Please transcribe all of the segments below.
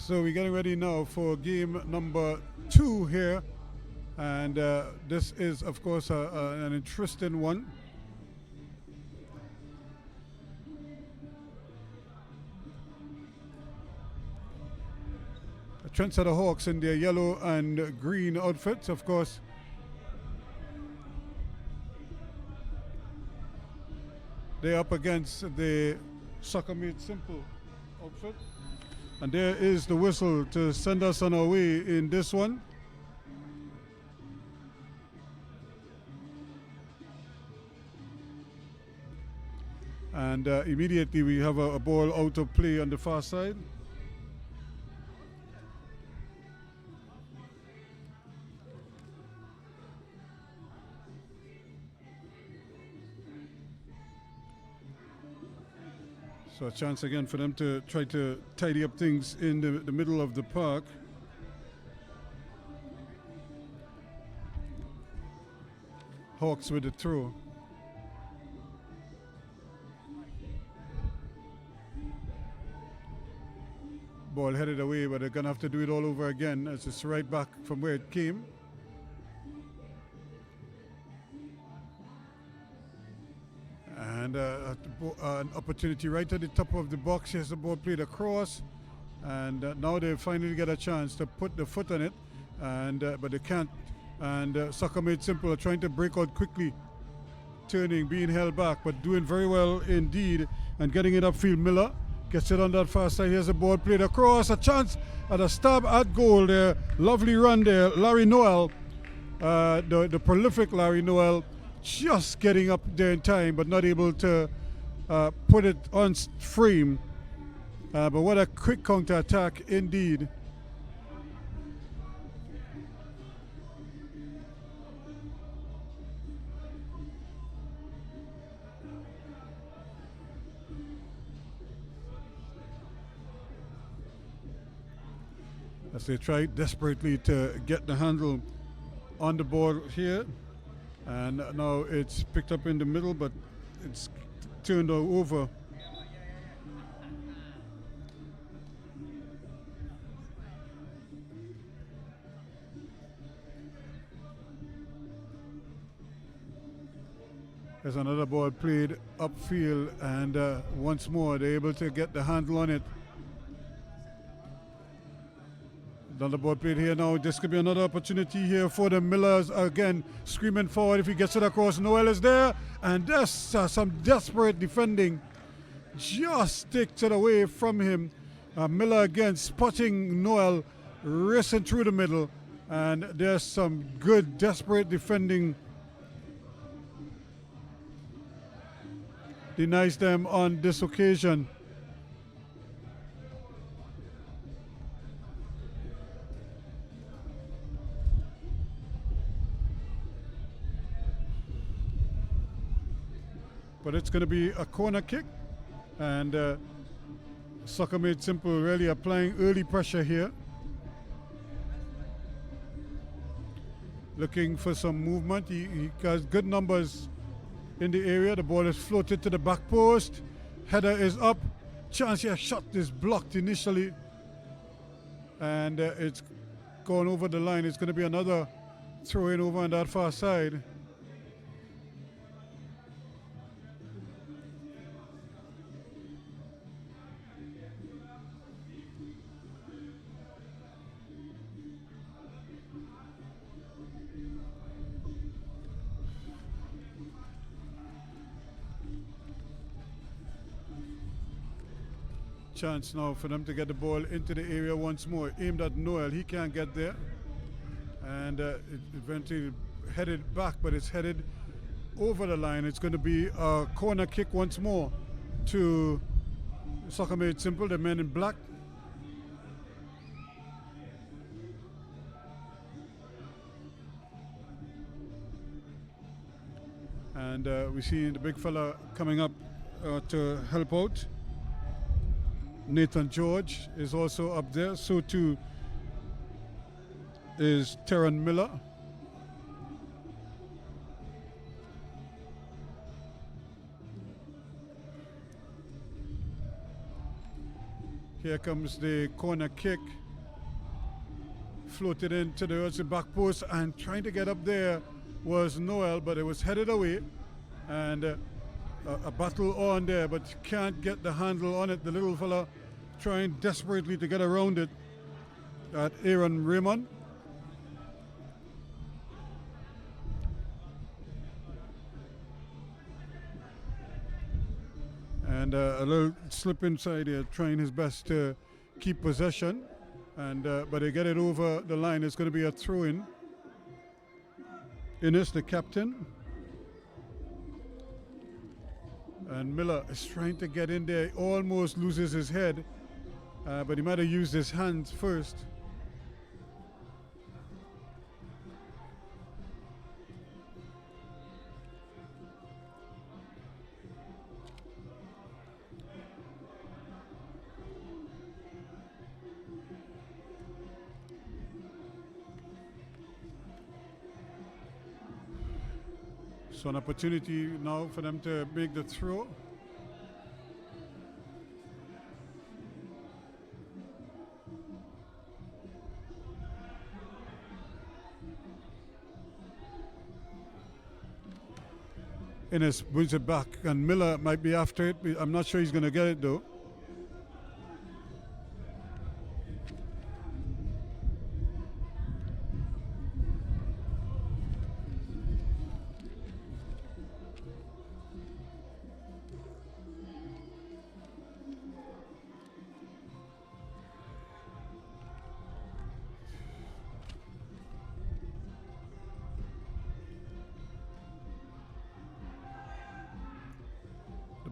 So we're getting ready now for game number 2 here. And this is, of course, an interesting one. Trendsetter Hawks in their yellow and green outfits, of course. They're up against the Soccer Made Simple outfit. And there is the whistle to send us on our way in this one. And immediately we have a ball out of play on the far side. So a chance again for them to try to tidy up things in the middle of the park. Hawks with the throw. Ball headed away, but they're going to have to do it all over again as it's right back from where it came. And an opportunity right at the top of the box. Here's the ball played across. And now they finally get a chance to put the foot on it. And but they can't. And Soccer Made Simple are trying to break out quickly. Turning, being held back, but doing very well indeed. And getting it upfield. Miller gets it on that far side. Here's the ball played across. A chance at a stab at goal there. Lovely run there. Larry Noel, the prolific Larry Noel, just getting up there in time, but not able to put it on frame. But what a quick counter attack indeed. As they try desperately to get the handle on the ball here. And now it's picked up in the middle, but it's turned over. There's another ball played upfield, and once more they're able to get the handle on it. Another ball played here now. This could be another opportunity here for the Millers. Again, screaming forward if he gets it across. Noel is there. And there's some desperate defending. Just takes it away from him. Miller again spotting Noel, racing through the middle. And there's some good, desperate defending. Denies them on this occasion. But it's going to be a corner kick, and Soccer Made Simple really applying early pressure here. Looking for some movement. He has good numbers in the area. The ball is floated to the back post. Header is up. Chance here, shot is blocked initially. And it's gone over the line. It's going to be another throw in over on that far side. Chance now for them to get the ball into the area once more. Aimed at Noel. He can't get there. And it eventually headed back, but it's headed over the line. It's going to be a corner kick once more to Soccer Made Simple, the men in black. And we see the big fella coming up to help out. Nathan George is also up there. So too is Terran Miller. Here comes the corner kick. Floated into the back post, and trying to get up there was Noel, but it was headed away. And a battle on there, but can't get the handle on it. The little fella trying desperately to get around it at Aaron Raymond. And a little slip inside here, trying his best to keep possession. And but they get it over the line. It's going to be a throw-in. Innes, the captain. And Miller is trying to get in there. He almost loses his head. But he might have used his hands first. So an opportunity now for them to make the throw. Innes brings it back, and Miller might be after it. I'm not sure he's going to get it though.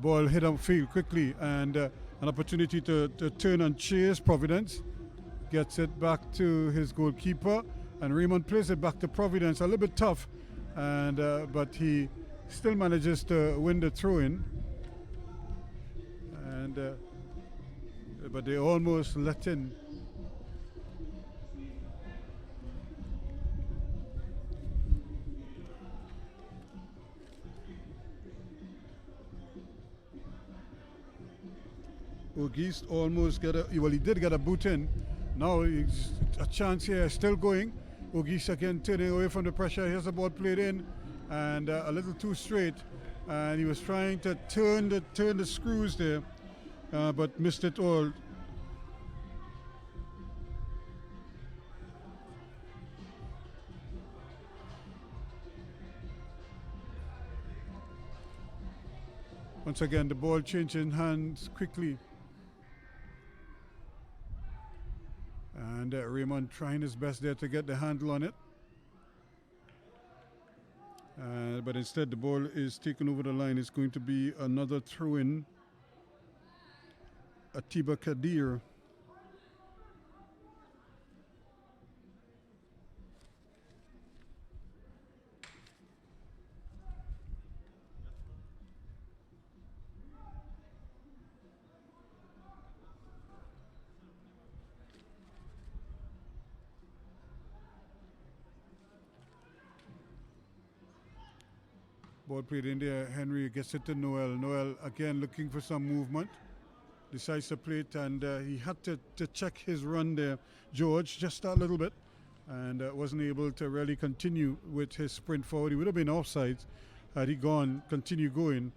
Ball hit upfield quickly, and an opportunity to turn and chase. Providence gets it back to his goalkeeper, and Raymond plays it back to Providence. A little bit tough, and but he still manages to win the throw-in. And but they almost let in. Ogis almost got he did get a boot in. Now it's a chance here, still going. Ogis again turning away from the pressure. Here's the ball played in, and a little too straight. And he was trying to turn the screws there, but missed it all. Once again, the ball changing hands quickly. And Raymond trying his best there to get the handle on it. But instead the ball is taken over the line. It's going to be another throw-in. Atiba Kadir. Ball played in there. Henry gets it to Noel. Noel again looking for some movement. Decides to play it, and he had to check his run there, George, just a little bit, and wasn't able to really continue with his sprint forward. He would have been offside had he continued going.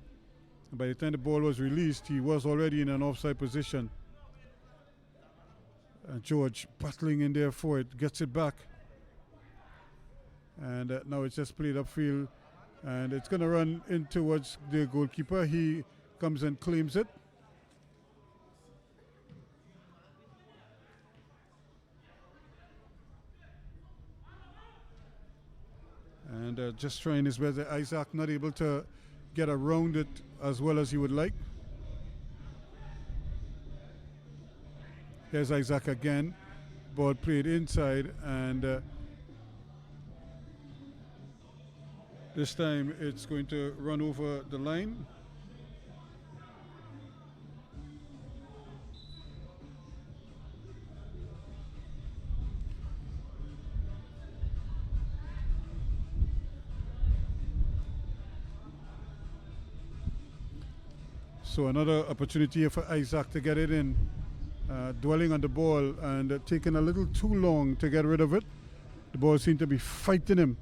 And by the time the ball was released, he was already in an offside position. George battling in there for it, gets it back. And now it's just played upfield. And it's going to run in towards the goalkeeper. He comes and claims it. And just trying his best. Isaac not able to get around it as well as he would like. Here's Isaac again. Ball played inside, and this time it's going to run over the line. So another opportunity here for Isaac to get it in. dwelling on the ball and taking a little too long to get rid of it. The ball seemed to be fighting him.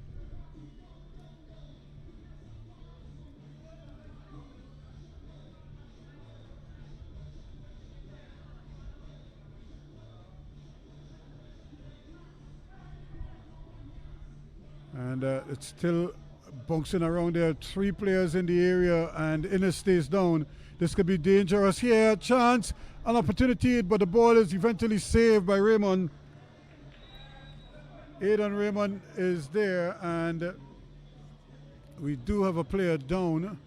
And it's still bouncing around there. 3 players in the area, and Innes stays down. This could be dangerous here. Chance, an opportunity, but the ball is eventually saved by Raymond. Aidan Raymond is there, and we do have a player down.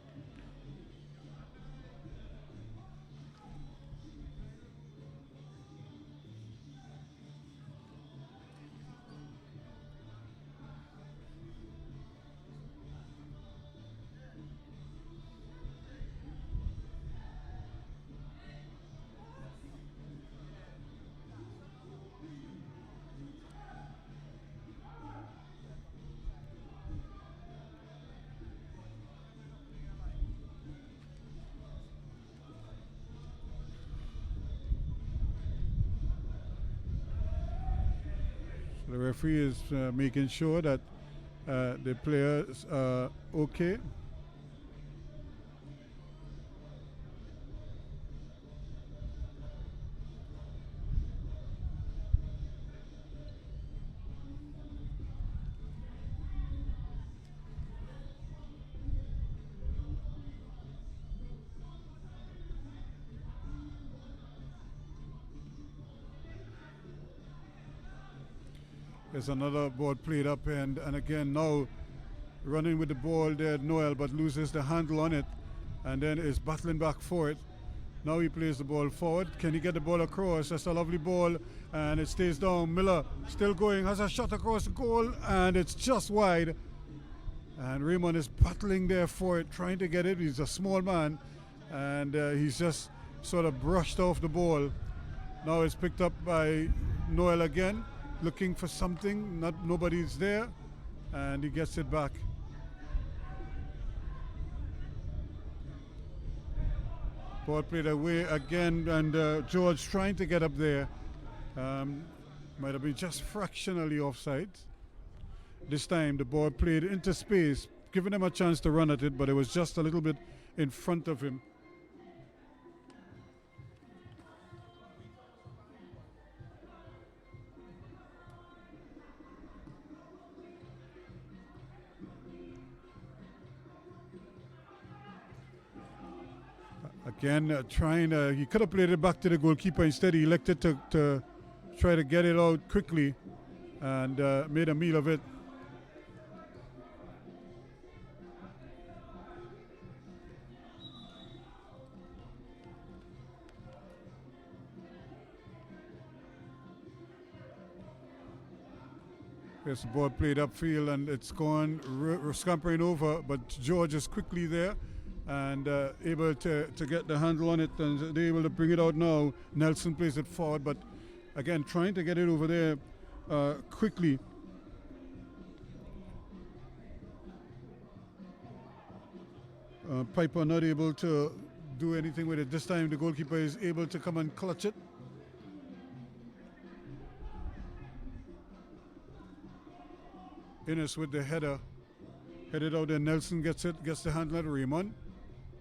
The referee is making sure that the players are okay. There's another ball played up, and again now running with the ball there, Noel, but loses the handle on it and then is battling back for it. Now he plays the ball forward. Can he get the ball across? That's a lovely ball, and it stays down. Miller still going, has a shot across the goal, and it's just wide. And Raymond is battling there for it, trying to get it. He's a small man, and he's just sort of brushed off the ball. Now it's picked up by Noel again, looking for something. Nobody's there, and he gets it back. Ball played away again, and George trying to get up there. Might have been just fractionally offside. This time the ball played into space, giving him a chance to run at it, but it was just a little bit in front of him. Again, he could have played it back to the goalkeeper. Instead, he elected to try to get it out quickly and made a meal of it. There's the ball played upfield, and it's gone scampering over, but George is quickly there and able to get the handle on it, and they're able to bring it out now. Nelson plays it forward, but again trying to get it over there quickly. Piper not able to do anything with it. This time the goalkeeper is able to come and clutch it. Innes with the header, headed out there. Nelson gets it, gets the handle at Raymond.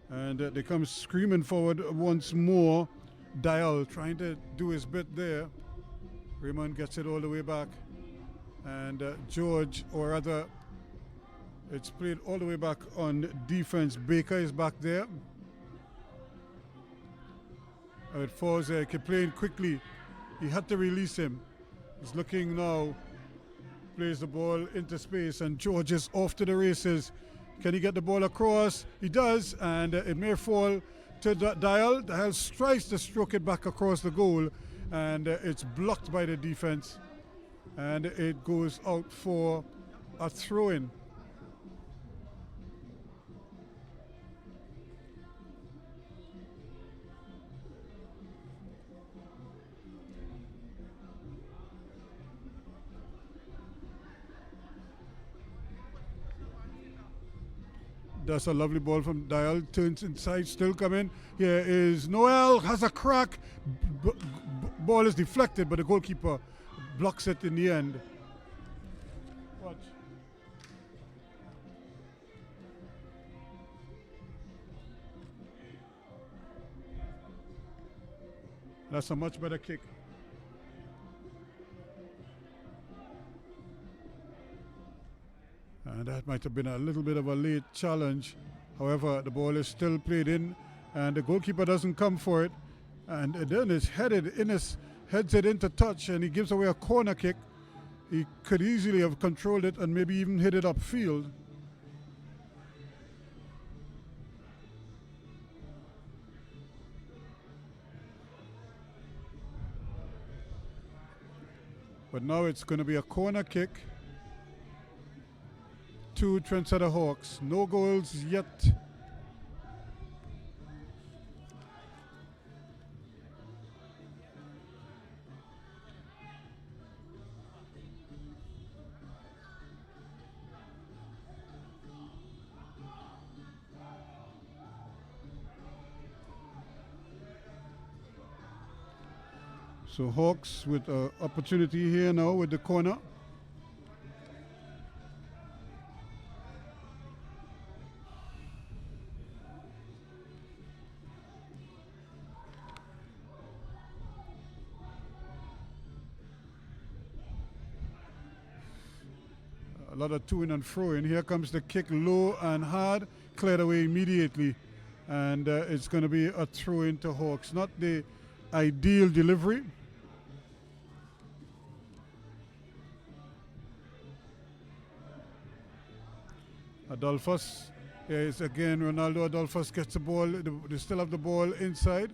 And they come screaming forward once more. Dial trying to do his bit there. Raymond gets it all the way back. And George, or rather, it's played all the way back on defense. Baker is back there. It falls there. Playing quickly. He had to release him. He's looking now. Plays the ball into space, and George is off to the races. Can he get the ball across? He does, and it may fall to Dial. Dial tries to stroke it back across the goal, and it's blocked by the defense, and it goes out for a throw-in. That's a lovely ball from Dial. Turns inside, still coming. Here is Noel, has a crack. ball is deflected, but the goalkeeper blocks it in the end. Watch. That's a much better kick. And that might have been a little bit of a late challenge. However, the ball is still played in, and the goalkeeper doesn't come for it. And then it's heads it into touch, and he gives away a corner kick. He could easily have controlled it and maybe even hit it upfield. But now it's going to be a corner kick to Trendsetter Hawks. No goals yet. So Hawks with an opportunity here now with the corner. A lot of to-in and fro-in. Here comes the kick low and hard, cleared away immediately. And it's going to be a throw-in to Hawks. Not the ideal delivery. Adolphus, is again Ronaldo Adolphus gets the ball. They still have the ball inside.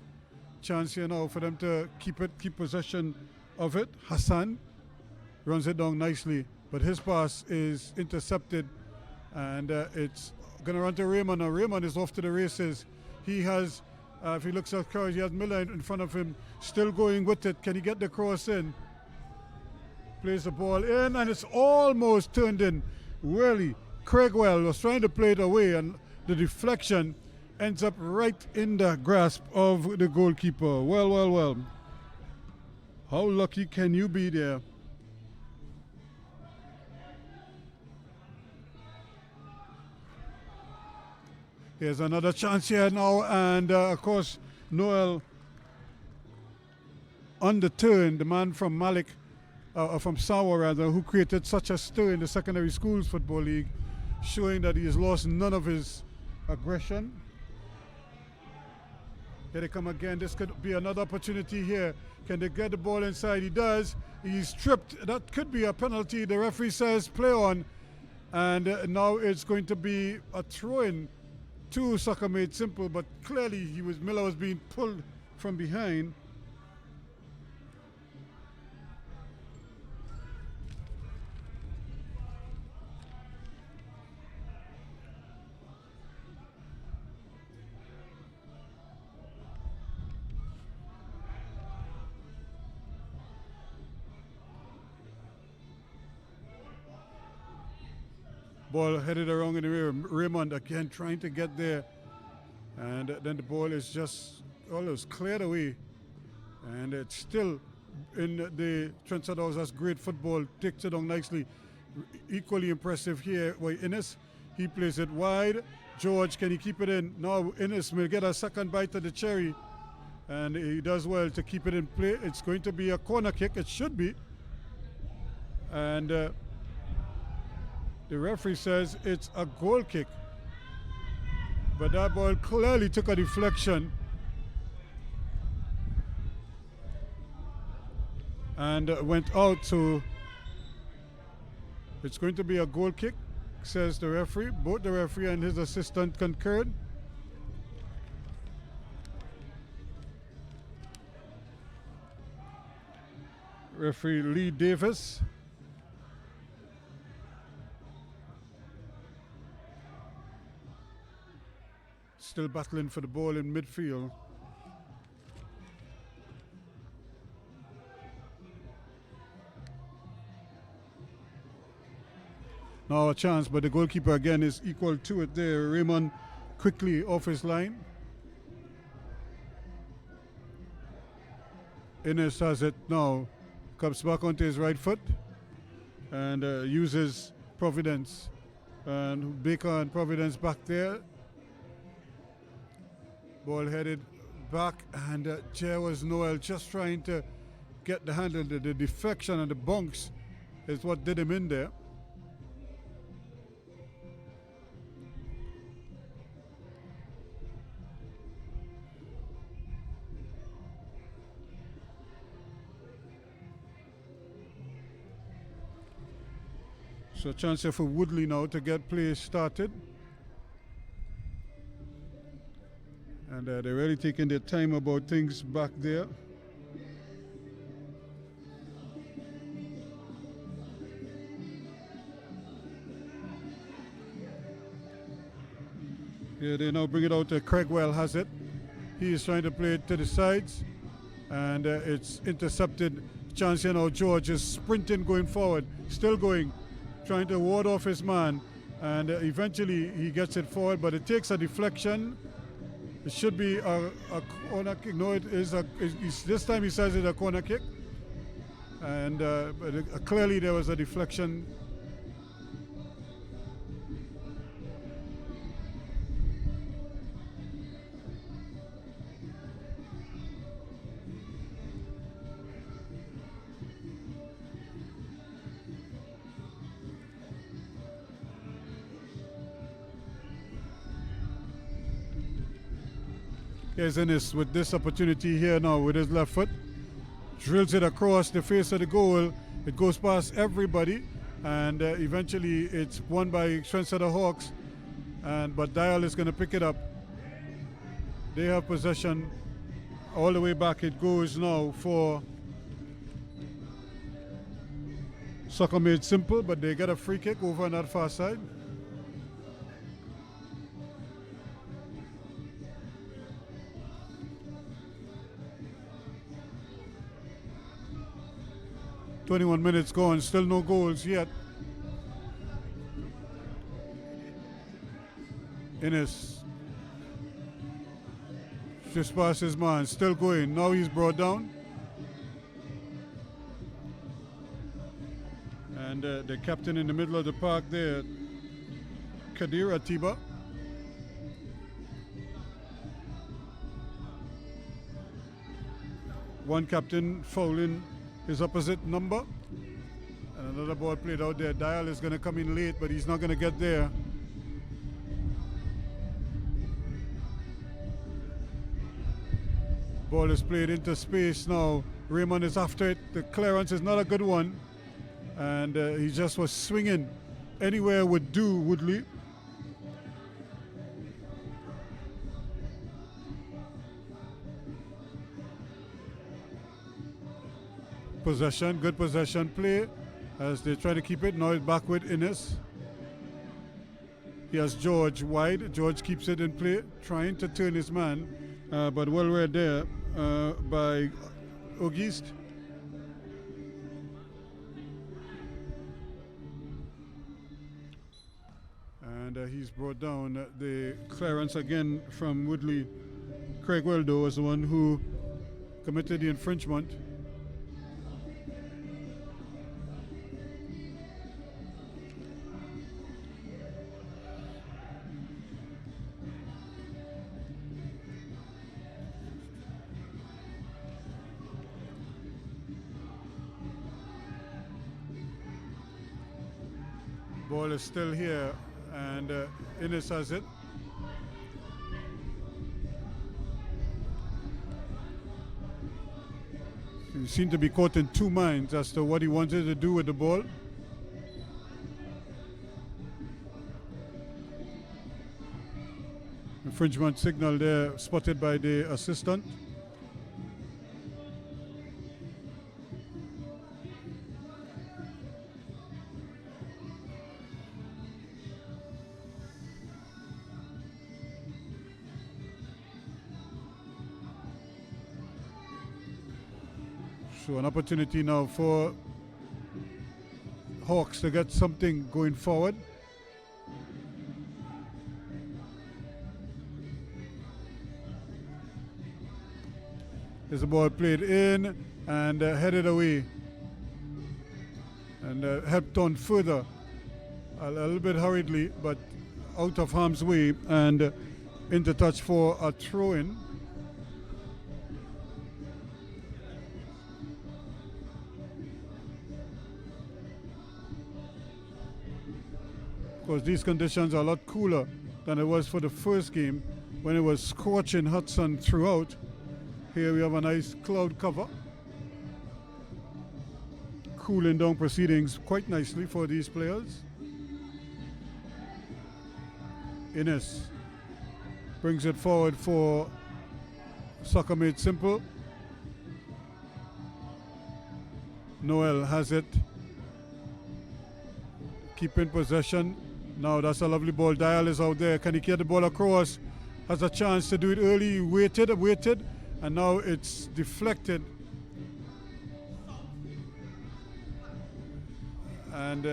Chance here now for them to keep possession of it. Hassan runs it down nicely, but his pass is intercepted, and it's going to run to Raymond. Now Raymond is off to the races. He has, if he looks at Cross, he has Miller in front of him, still going with it. Can he get the cross in? Plays the ball in, and it's almost turned in. Really, Craigwell was trying to play it away, and the deflection ends up right in the grasp of the goalkeeper. Well. How lucky can you be there? Here's another chance here now, and of course, Noel on the turn, the man from Malik, from Sawa rather, who created such a stir in the secondary schools football league, showing that he has lost none of his aggression. Here they come again. This could be another opportunity here. Can they get the ball inside? He does. He's tripped. That could be a penalty. The referee says play on. And now it's going to be a throw-in to Soccer Made Simple, but clearly Miller was being pulled from behind. Ball headed around in the rear. Raymond again trying to get there. And then the ball is just almost cleared away. And it's still in the Trendsetter House. That's great football. Takes it on nicely. Equally impressive here by Innes. He plays it wide. George, can he keep it in? Now Innes will get a second bite of the cherry. And he does well to keep it in play. It's going to be a corner kick. It should be. And the referee says it's a goal kick. But that ball clearly took a deflection. And went out, so it's going to be a goal kick, says the referee. Both the referee and his assistant concurred. Referee Lee Davis. Still battling for the ball in midfield. Now a chance, but the goalkeeper again is equal to it there. Raymond quickly off his line. Innes has it now. Comes back onto his right foot and uses Providence. And Baker and Providence back there. Ball headed back, and there was Noel just trying to get the handle. The deflection and the bunks is what did him in there. So chance here for Woodley now to get play started. And they're really taking their time about things back there. Yeah, they now bring it out. Craigwell has it. He is trying to play it to the sides. And it's intercepted. Chance here now. George is sprinting going forward. Still going. Trying to ward off his man. And eventually he gets it forward. But it takes a deflection. It should be a corner kick. No, it is this time he says it's a corner kick. And but clearly there was a deflection. Here's Ennis with this opportunity here now with his left foot. Drills it across the face of the goal. It goes past everybody, and eventually it's won by Trendsetter Hawks. But Dial is going to pick it up. They have possession all the way back. It goes now for Soccer Made Simple, but they get a free kick over on that far side. "21 minutes gone, still no goals yet." Innes just past his man, still going. Now he's brought down. And the captain in the middle of the park there, Kadir Atiba. One captain fouling his opposite number. And another ball played out there. Dial is going to come in late, but he's not going to get there. Ball is played into space now. Raymond is after it. The clearance is not a good one. And he just was swinging. Anywhere would do, Woodley. Possession, good possession play as they try to keep it. Now it's back with Innes. He has George wide. George keeps it in play, trying to turn his man, but well read there by Auguste. And he's brought down. The clearance again from Woodley. Craig Weldo was the one who committed the infringement. Ball is still here, and Innes has it. He seemed to be caught in two minds as to what he wanted to do with the ball. Infringement signal there spotted by the assistant. So an opportunity now for Hawks to get something going forward. There's the ball played in and headed away. And helped on further. A little bit hurriedly, but out of harm's way. And into touch for a throw-in. Of course, these conditions are a lot cooler than it was for the first game when it was scorching hot sun throughout. Here we have a nice cloud cover. Cooling down proceedings quite nicely for these players. Innes brings it forward for Soccer Made Simple. Noel has it. Keeping possession. Now that's a lovely ball. Dial is out there. Can he get the ball across? Has a chance to do it early. Waited, and now it's deflected. And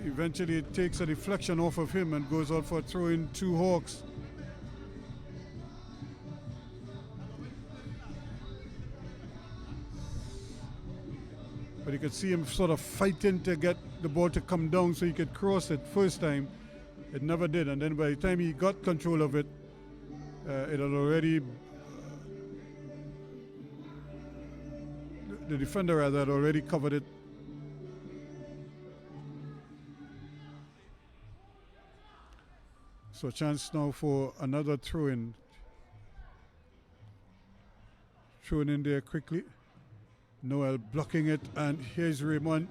eventually it takes a deflection off of him and goes out for a throw in two Hawks. But you could see him sort of fighting to get the ball to come down so he could cross it first time. It never did, and then by the time he got control of it, it had already, the defender rather had already covered it. So chance now for another throw-in. Thrown in there quickly. Noel blocking it, and here's Raymond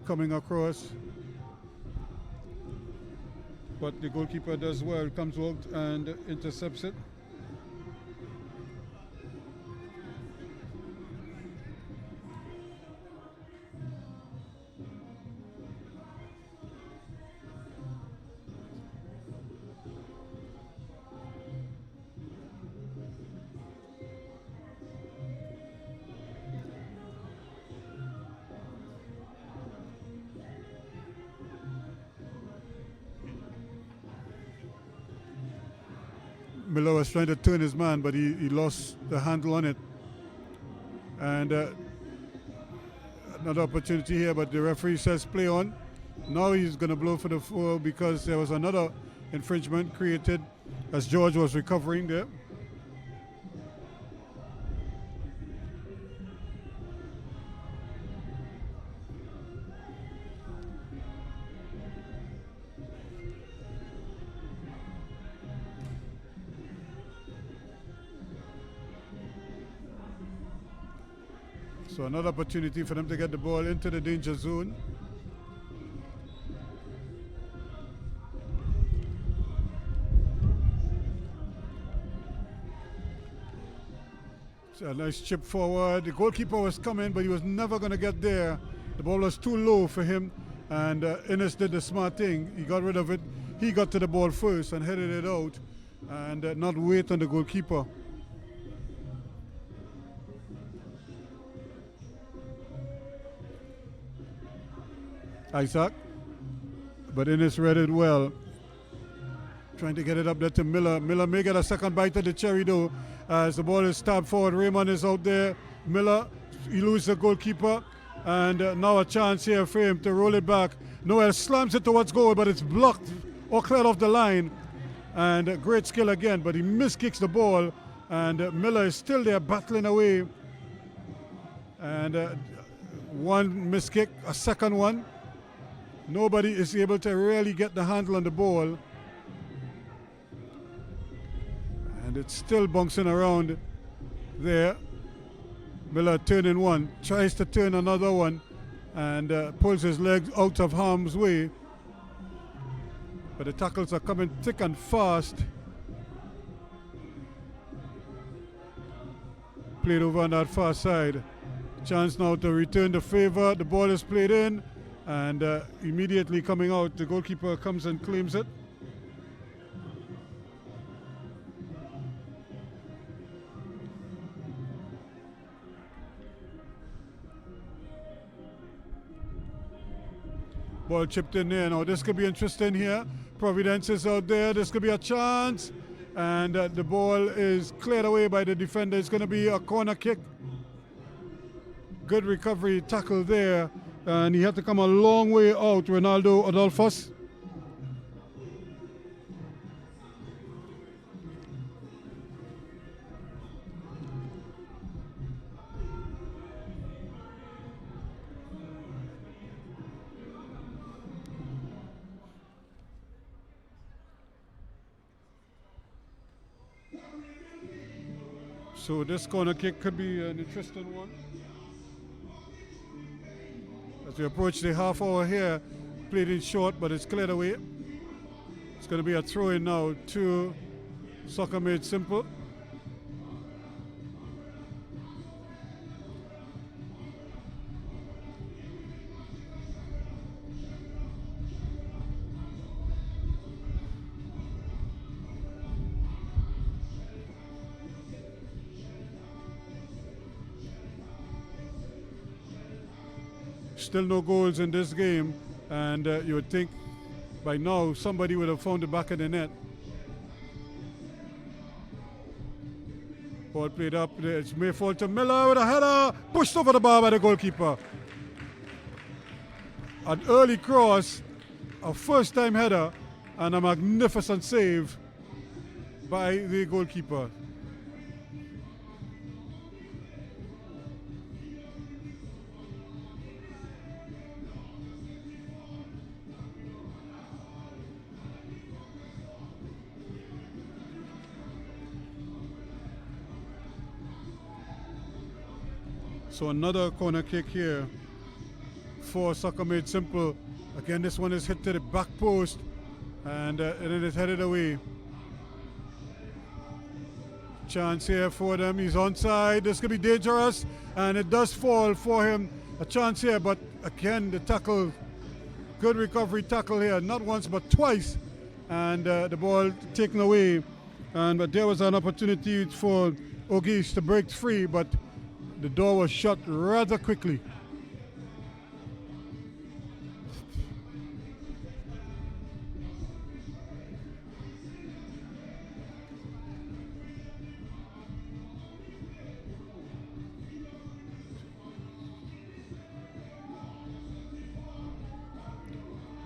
coming across. But the goalkeeper does well, comes out and intercepts it. Miller was trying to turn his man, but he lost the handle on it. And another opportunity here, but the referee says play on. Now he's going to blow for the foul because there was another infringement created as George was recovering there. So another opportunity for them to get the ball into the danger zone. So a nice chip forward. The goalkeeper was coming, but he was never going to get there. The ball was too low for him, and Innes did the smart thing. He got rid of it. He got to the ball first and headed it out, and not wait on the goalkeeper. Isaac, but Innes read it well. Trying to get it up there to Miller. Miller may get a second bite of the cherry though, as the ball is stabbed forward. Raymond is out there. Miller, he loses the goalkeeper, and now a chance here for him to roll it back. Noel slams it towards goal, but it's blocked or cleared off the line. And great skill again, but he miskicks the ball, and Miller is still there battling away. And one miskick, a second one. Nobody is able to really get the handle on the ball. And it's still bouncing around there. Miller turning one, tries to turn another one, and pulls his legs out of harm's way. But the tackles are coming thick and fast. Played over on that far side. Chance now to return the favor. The ball is played in, and immediately coming out, the goalkeeper comes and claims it. Ball chipped in there. Now this could be interesting here. Providence is out there. This could be a chance. And the ball is cleared away by the defender. It's going to be a corner kick. Good recovery tackle there, and he had to come a long way out, Ronaldo Adolphus. So this corner kick could be an interesting one. As we approach the half hour here, played in short, but it's cleared away. It's going to be a throw in now to Soccer Made Simple. Still no goals in this game, and you would think by now somebody would have found the back of the net. Ball played up, it's may fall to Miller with a header, pushed over the bar by the goalkeeper. An early cross, a first time header, and a magnificent save by the goalkeeper. So another corner kick here for Soccer Made Simple. Again, this one is hit to the back post, and then it's headed away. Chance here for them. He's onside. This could be dangerous, and it does fall for him. A chance here, but again, the tackle, good recovery tackle here, not once but twice, and the ball taken away. But there was an opportunity for Gomes to break free, but the door was shut rather quickly.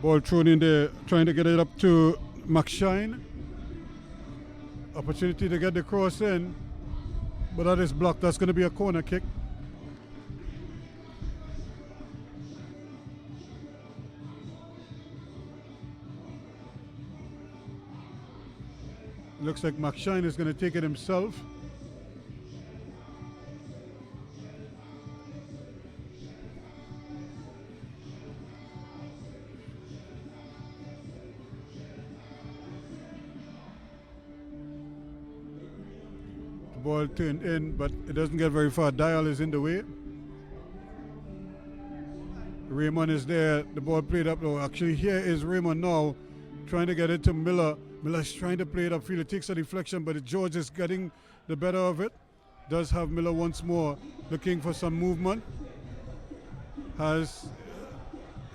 Ball thrown in there, trying to get it up to McShine. Opportunity to get the cross in, but that is blocked. That's going to be a corner kick. Looks like McShine is going to take it himself. Ball turned in, but it doesn't get very far. Dial is in the way. Raymond is there. The ball played up. Oh, actually, here is Raymond now, trying to get it to Miller. Miller's trying to play it upfield. It takes a deflection, but George is getting the better of it. Does have Miller once more, looking for some movement. Has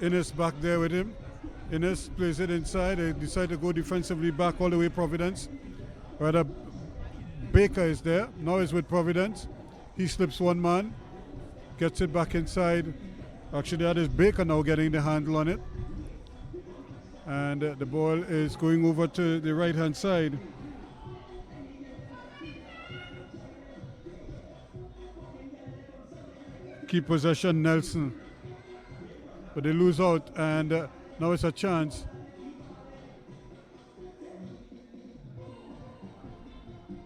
Innes back there with him. Innes plays it inside. They decide to go defensively back all the way Providence. Rather, Baker is there. Now he's with Providence. He slips one man, gets it back inside. Actually, that is Baker now getting the handle on it. And the ball is going over to the right-hand side. Keep possession, Nelson. But they lose out, and now it's a chance.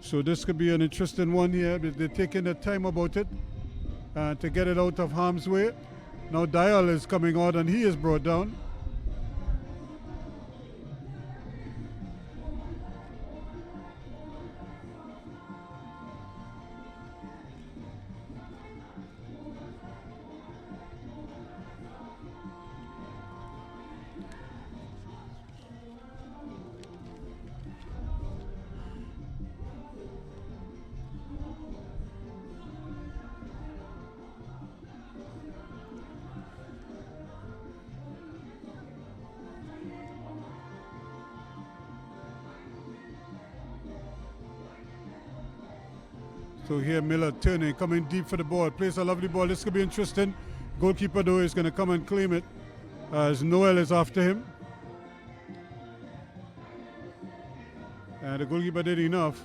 So this could be an interesting one here. They're taking their time about it to get it out of harm's way. Now Dial is coming out, and he is brought down. So here Miller turning, coming deep for the ball, plays a lovely ball. This could be interesting. Goalkeeper though is going to come and claim it as Noel is after him. And the goalkeeper did enough.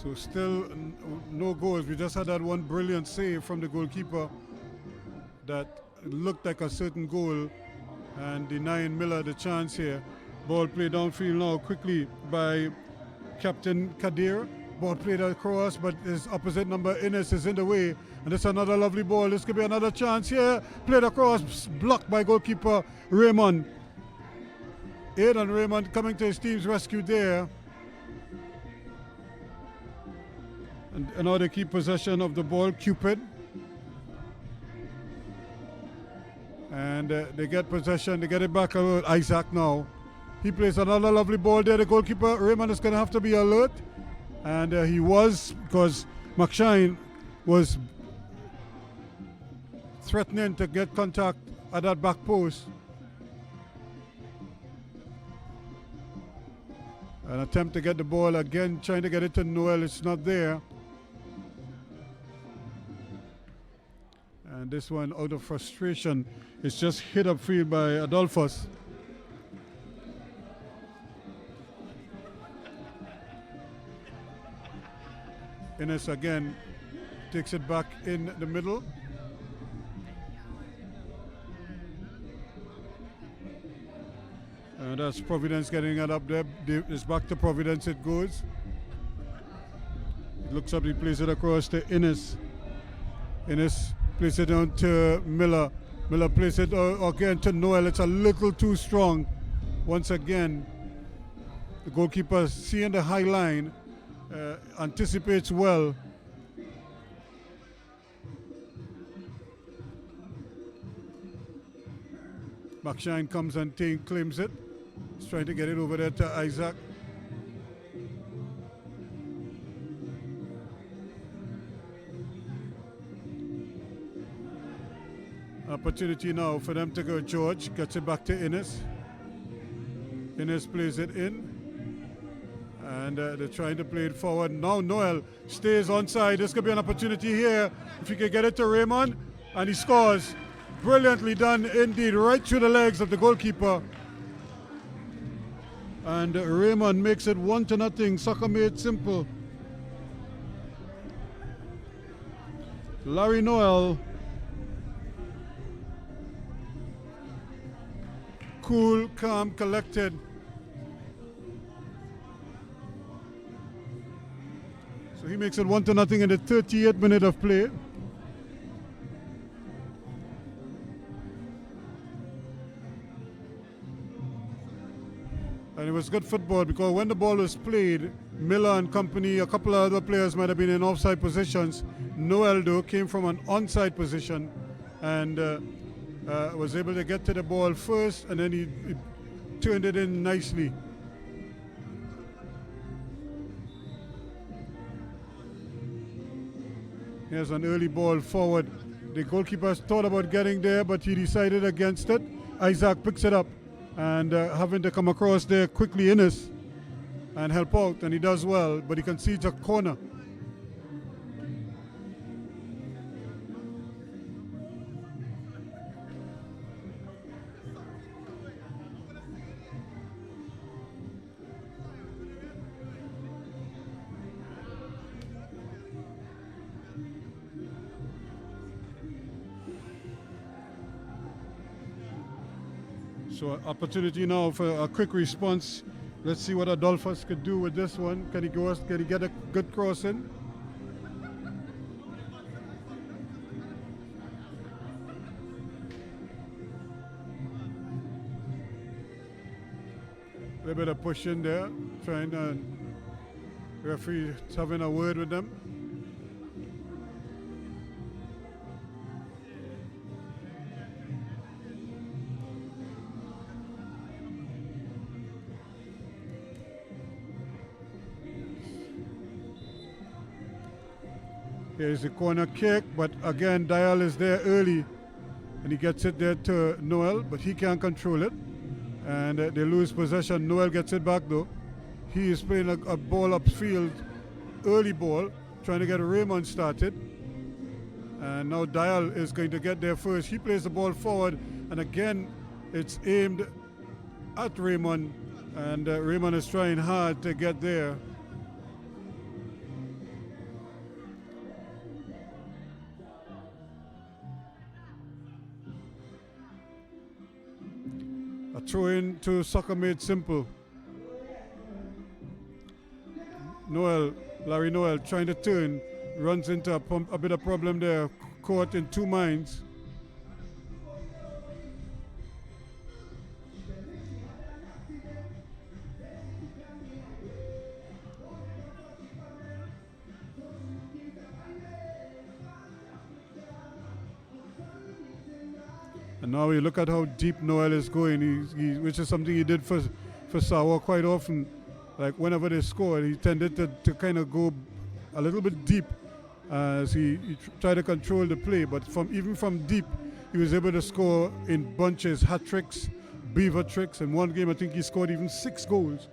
So still no goals. We just had that one brilliant save from the goalkeeper that looked like a certain goal and denying Miller the chance here. Ball played downfield now quickly by Captain Kadir. Ball played across, but his opposite number Innes is in the way. And it's another lovely ball. This could be another chance here. Played across, blocked by goalkeeper Raymond. Aidan Raymond coming to his team's rescue there. And now they keep possession of the ball, Cupid. And they get possession, they get it back over Isaac now. He plays another lovely ball there. The goalkeeper, Raymond, is going to have to be alert. And he was, because McShine was threatening to get contact at that back post. An attempt to get the ball again, trying to get it to Noel. It's not there. And this one, out of frustration, is just hit upfield by Adolphus. Innes again takes it back in the middle. And that's Providence getting it up there. It's back to Providence it goes. It looks up, he plays it across to Innes. Innes plays it down to Miller. Miller plays it again to Noel. It's a little too strong. Once again, the goalkeeper, seeing the high line, anticipates well. McShine comes and claims it. He's trying to get it over there to Isaac. Opportunity now for them to go. George gets it back to Innes. Innes plays it in. And they're trying to play it forward. Now Noel stays onside. This could be an opportunity here. If he can get it to Raymond. And he scores. Brilliantly done indeed. Right through the legs of the goalkeeper. And Raymond makes it 1-0. Soccer made simple. Larry Noel. Cool, calm, collected. So he makes it 1-0 in the 38th minute of play. And it was good football because when the ball was played, Miller and company, a couple of other players might have been in offside positions. Noel, though, came from an onside position and was able to get to the ball first, and then he turned it in nicely. Here's an early ball forward. The goalkeeper thought about getting there, but he decided against it. Isaac picks it up and having to come across there quickly, Innes, and help out, and he does well, but he concedes a corner. So opportunity now for a quick response. Let's see what Adolphus could do with this one. Can he get a good cross in? A little bit of push in there, trying to referee having a word with them. Here's the corner kick, but again, Dial is there early, and he gets it there to Noel, but he can't control it, and they lose possession. Noel gets it back though. He is playing a ball upfield, early ball, trying to get Raymond started, and now Dial is going to get there first. He plays the ball forward, and again, it's aimed at Raymond, and Raymond is trying hard to get there. A throw in to soccer made simple. Larry Noel trying to turn, runs into a bit of problem there, caught in two minds. And now we look at how deep Noel is going, which is something he did for Sawa quite often. Like whenever they scored, he tended to kind of go a little bit deep as he tried to control the play. But even from deep, he was able to score in bunches, hat tricks, beaver tricks. In one game, I think he scored even 6 goals.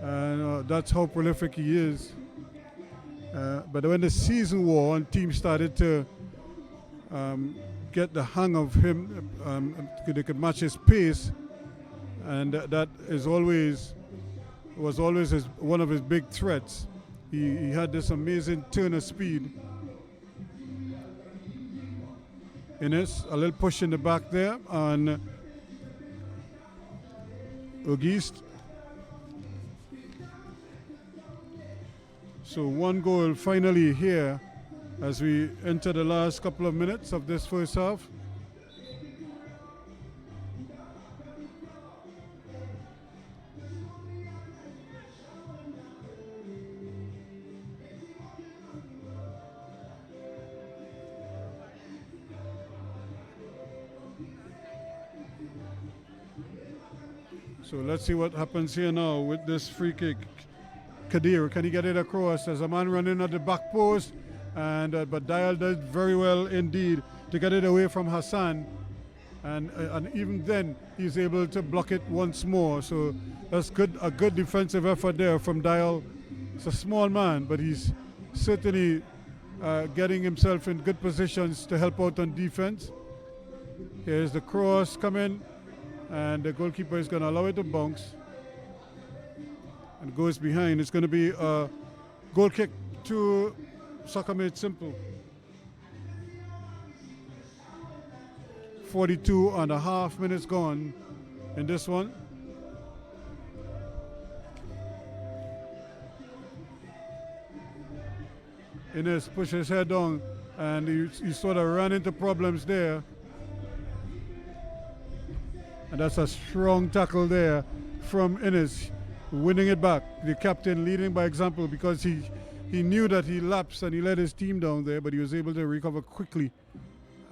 And that's how prolific he is. But when the season wore on, teams started to get the hang of him, they could match his pace, and that was always one of his big threats. He had this amazing turn of speed. Ines, a little push in the back there on Auguste. So 1 goal finally here as we enter the last couple of minutes of this first half. So let's see what happens here now with this free kick. Kadir, can he get it across? There's a man running at the back post, and but Dial did very well indeed to get it away from Hassan, and even then he's able to block it once more. So that's a good defensive effort there from Dial. It's a small man, but he's certainly getting himself in good positions to help out on defense. Here's the cross coming, and the goalkeeper is going to allow it to bounce and goes behind. It's going to be a goal kick to Soccer Made Simple. 42.5 minutes gone in this one. Ines pushes his head down, and he sort of ran into problems there. And that's a strong tackle there from Ines, winning it back. The captain leading by example, because he knew that he lapsed and he let his team down there, but he was able to recover quickly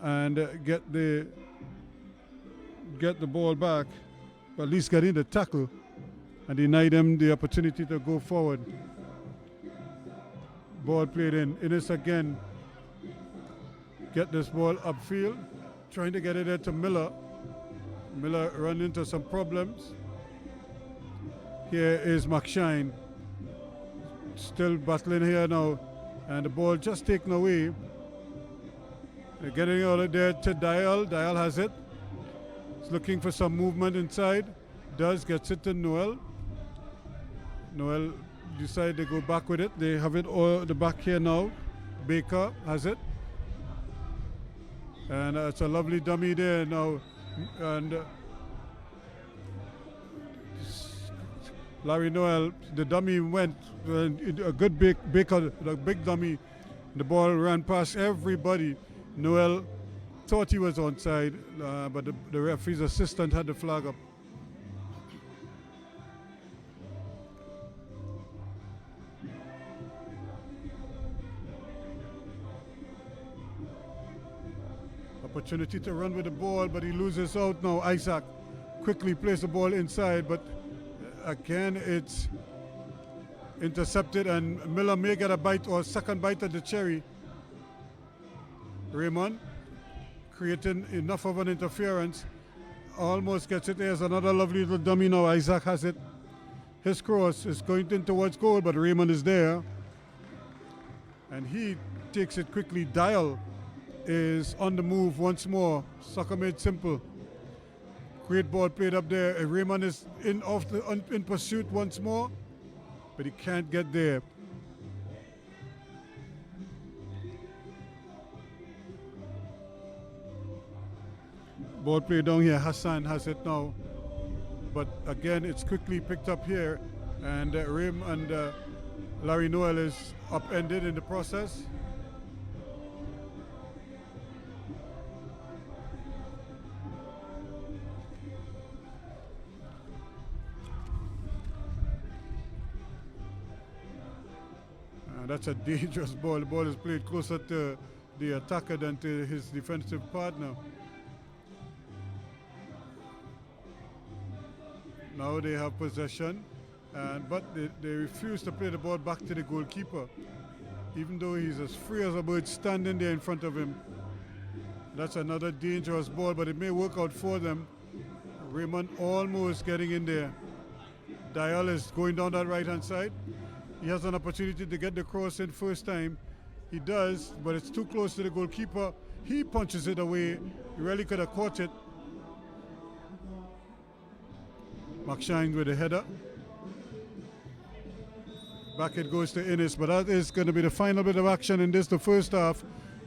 and get the ball back, but at least get in the tackle and denied him the opportunity to go forward. Ball played in. Ines again get this ball upfield, trying to get it there to Miller. Miller run into some problems. Here is McShine, still battling here now, and the ball just taken away. They're getting out of there to Dial. Dial has it. He's looking for some movement inside. Gets it to Noel. Noel decide to go back with it. They have it all the back here now. Baker has it, and it's a lovely dummy there now. And Larry Noel, the dummy went, a good Baker, a big dummy. The ball ran past everybody. Noel thought he was onside, but the referee's assistant had the flag up. Opportunity to run with the ball, but he loses out now. Isaac quickly plays the ball inside, but again it's intercepted, and Miller may get a bite or a second bite at the cherry. Raymond creating enough of an interference. Almost gets it. There's another lovely little dummy now. Isaac has it. His cross is going in towards goal, but Raymond is there. And he takes it quickly. Dial is on the move once more. Soccer made simple. Great ball played up there. Raymond is in pursuit once more, but he can't get there. Ball played down here. Hassan has it now, but again it's quickly picked up here, and Larry Noel is upended in the process. That's a dangerous ball. The ball is played closer to the attacker than to his defensive partner. Now they have possession, but they refuse to play the ball back to the goalkeeper, even though he's as free as a bird standing there in front of him. That's another dangerous ball, but it may work out for them. Raymond almost getting in there. Dial is going down that right-hand side. He has an opportunity to get the cross in first time. He does, but it's too close to the goalkeeper. He punches it away. He really could have caught it. McShine with a header. Back it goes to Innes, but that is going to be the final bit of action in the first half.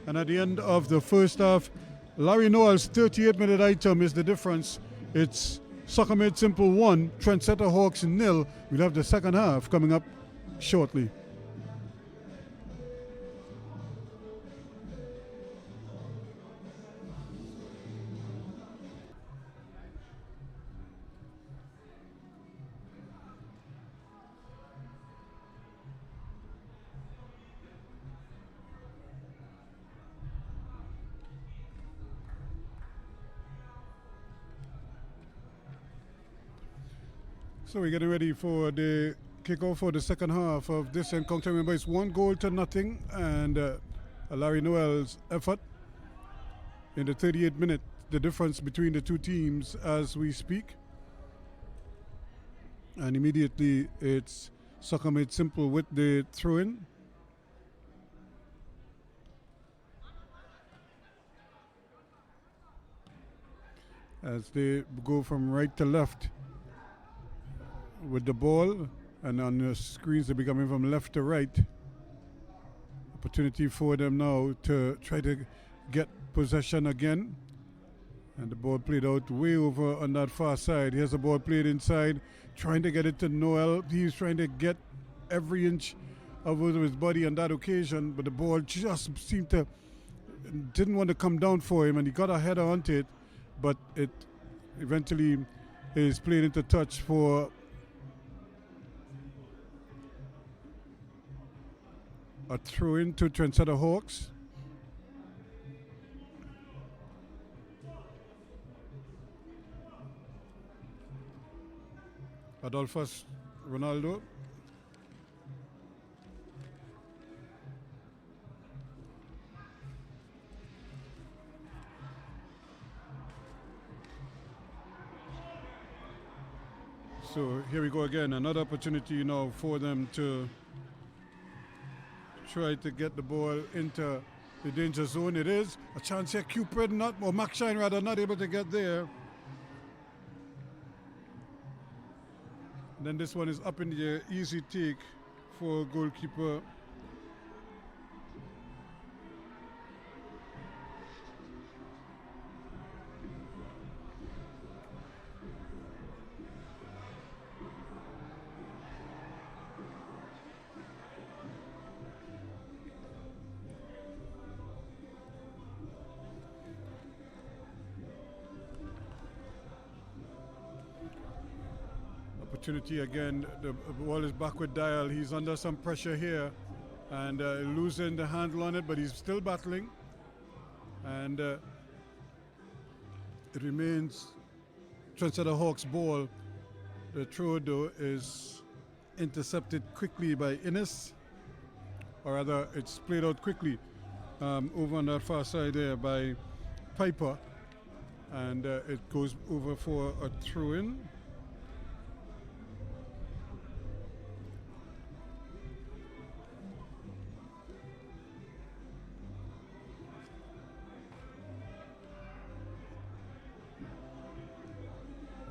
And at the end of the first half, Larry Noel's 38-minute item is the difference. It's Soccer Made Simple 1, Trendsetter Hawks 0. We'll have the second half coming up shortly. So we're getting ready for the kickoff for the second half of this encounter. Remember, it's 1-0, and Larry Noel's effort in the 38th minute, the difference between the two teams as we speak. And immediately it's Soccer Made Simple with the throw-in. As they go from right to left with the ball, and on the screens they're coming from left to right. Opportunity for them now to try to get possession again. And the ball played out way over on that far side. Here's the ball played inside, trying to get it to Noel. He's trying to get every inch of his body on that occasion, but the ball just seemed to, didn't want to come down for him, and he got a header onto it, but it eventually is played into touch for a throw in to Trendsetter Hawks. Adolphus Ronaldo. So here we go again, another opportunity now for them to try to get the ball into the danger zone. It is a chance here. Cupid McShine rather not able to get there. And then this one is up in the air, easy take for goalkeeper. Opportunity again. The ball is back with Dial. He's under some pressure here and losing the handle on it, but he's still battling. And it remains Trendsetter Hawks ball. The throw though is intercepted quickly by Innes, or rather it's played out quickly. over on that far side there by Piper, and it goes over for a throw-in.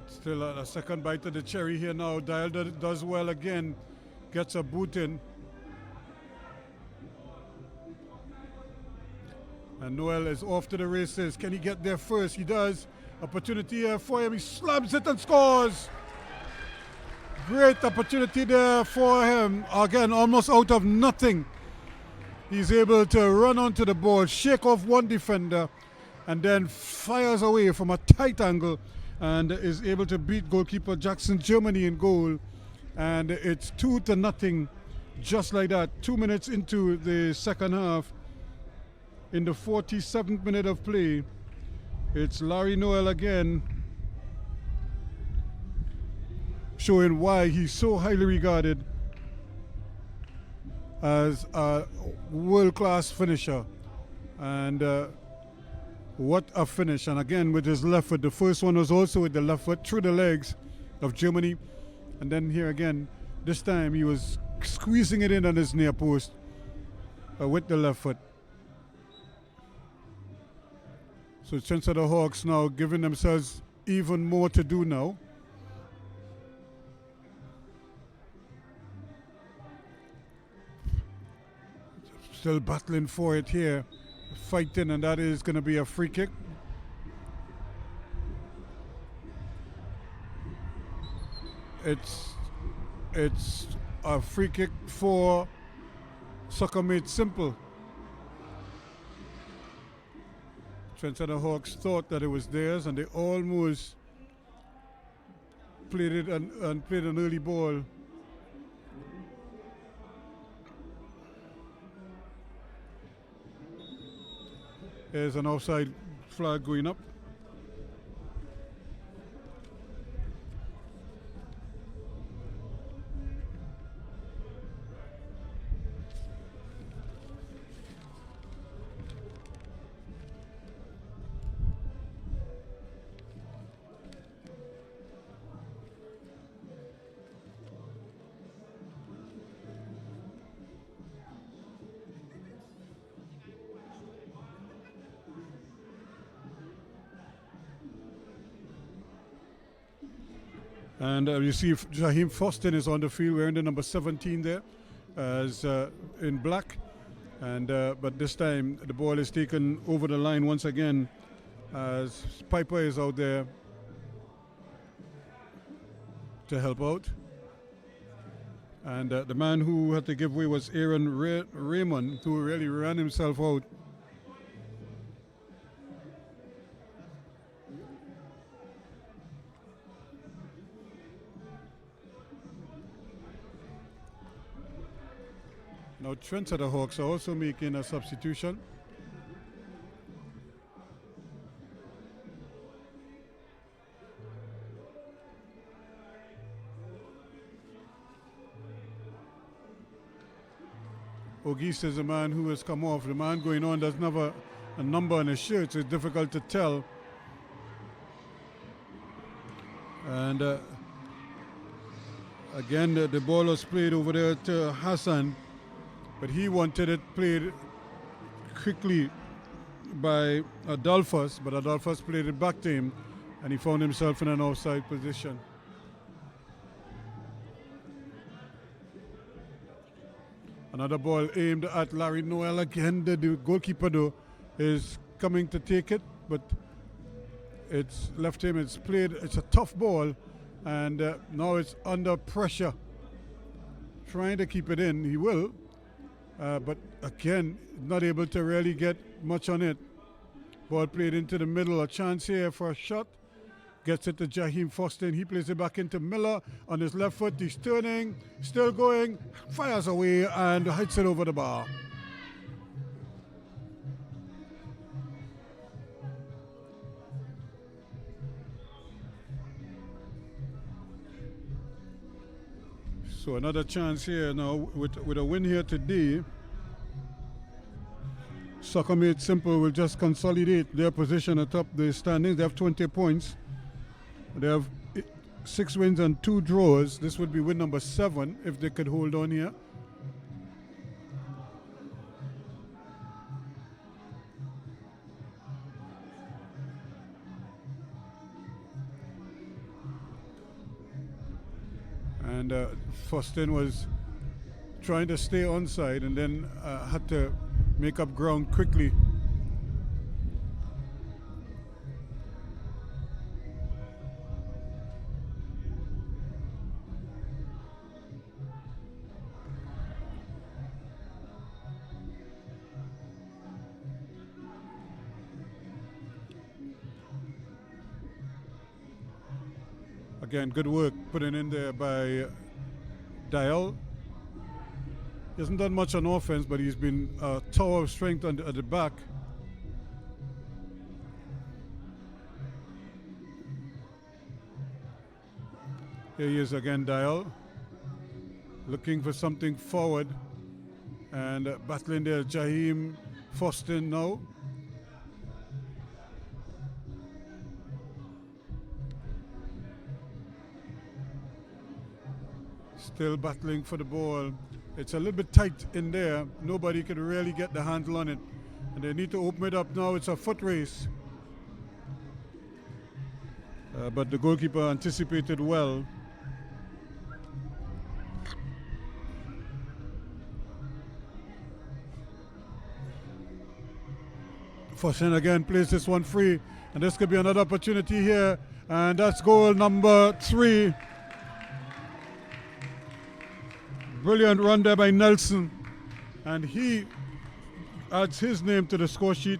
Still a second bite of the cherry here now. Dial does well again, gets a boot in. And Noel is off to the races. Can he get there first? He does. Opportunity here for him. He slams it and scores. Great opportunity there for him. Again, almost out of nothing. He's able to run onto the ball, shake off one defender, and then fires away from a tight angle and is able to beat goalkeeper Jackson Germany in goal. And it's 2-0, just like that. 2 minutes into the second half. In the 47th minute of play, it's Larry Noel again, showing why he's so highly regarded as a world-class finisher. And what a finish. And again with his left foot. The first one was also with the left foot through the legs of Germany. And then here again, this time he was squeezing it in on his near post with the left foot. So Trendsetter Hawks now giving themselves even more to do now. Still battling for it here, fighting, and that is going to be a free kick. It's a free kick for Soccer Made Simple. Trendsetter Hawks thought that it was theirs, and they almost played it and played an early ball. There's an offside flag going up. And you see Jaheim Foston is on the field wearing the number 17 there, as in black. And but this time the ball is taken over the line once again, as Piper is out there to help out. And the man who had to give way was Aaron Raymond, who really ran himself out. Now Trendsetter Hawks are also making a substitution. Ogis is a man who has come off. The man going on doesn't have a number on his shirt, so it's difficult to tell. And again, the ball was played over there to Hassan. But he wanted it played quickly by Adolphus, but Adolphus played it back to him, and he found himself in an offside position. Another ball aimed at Larry Noel again. The goalkeeper, though, is coming to take it, but it's left him. It's played. It's a tough ball, and now it's under pressure. Trying to keep it in. He will. But again, not able to really get much on it. Ball played into the middle. A chance here for a shot. Gets it to Jaheim Foston. He plays it back into Miller on his left foot. He's turning, still going, fires away and hits it over the bar. So another chance here now with a win here today. Soccer Made Simple will just consolidate their position atop the standings. They have 20 points. They have 6 wins and 2 draws. This would be win number 7 if they could hold on here. And Foston was trying to stay onside and then had to make up ground quickly. Again, good work putting in there by Dial. He hasn't done much on offense, but he's been a tower of strength at the back. Here he is again, Dial. Looking for something forward. And battling there, Jaheim Foston now. Still battling for the ball. It's a little bit tight in there. Nobody can really get the handle on it. And they need to open it up now. It's a foot race. But the goalkeeper anticipated well. Foshin again plays this one free. And this could be another opportunity here. And that's goal number 3. Brilliant run there by Nelson, and he adds his name to the score sheet.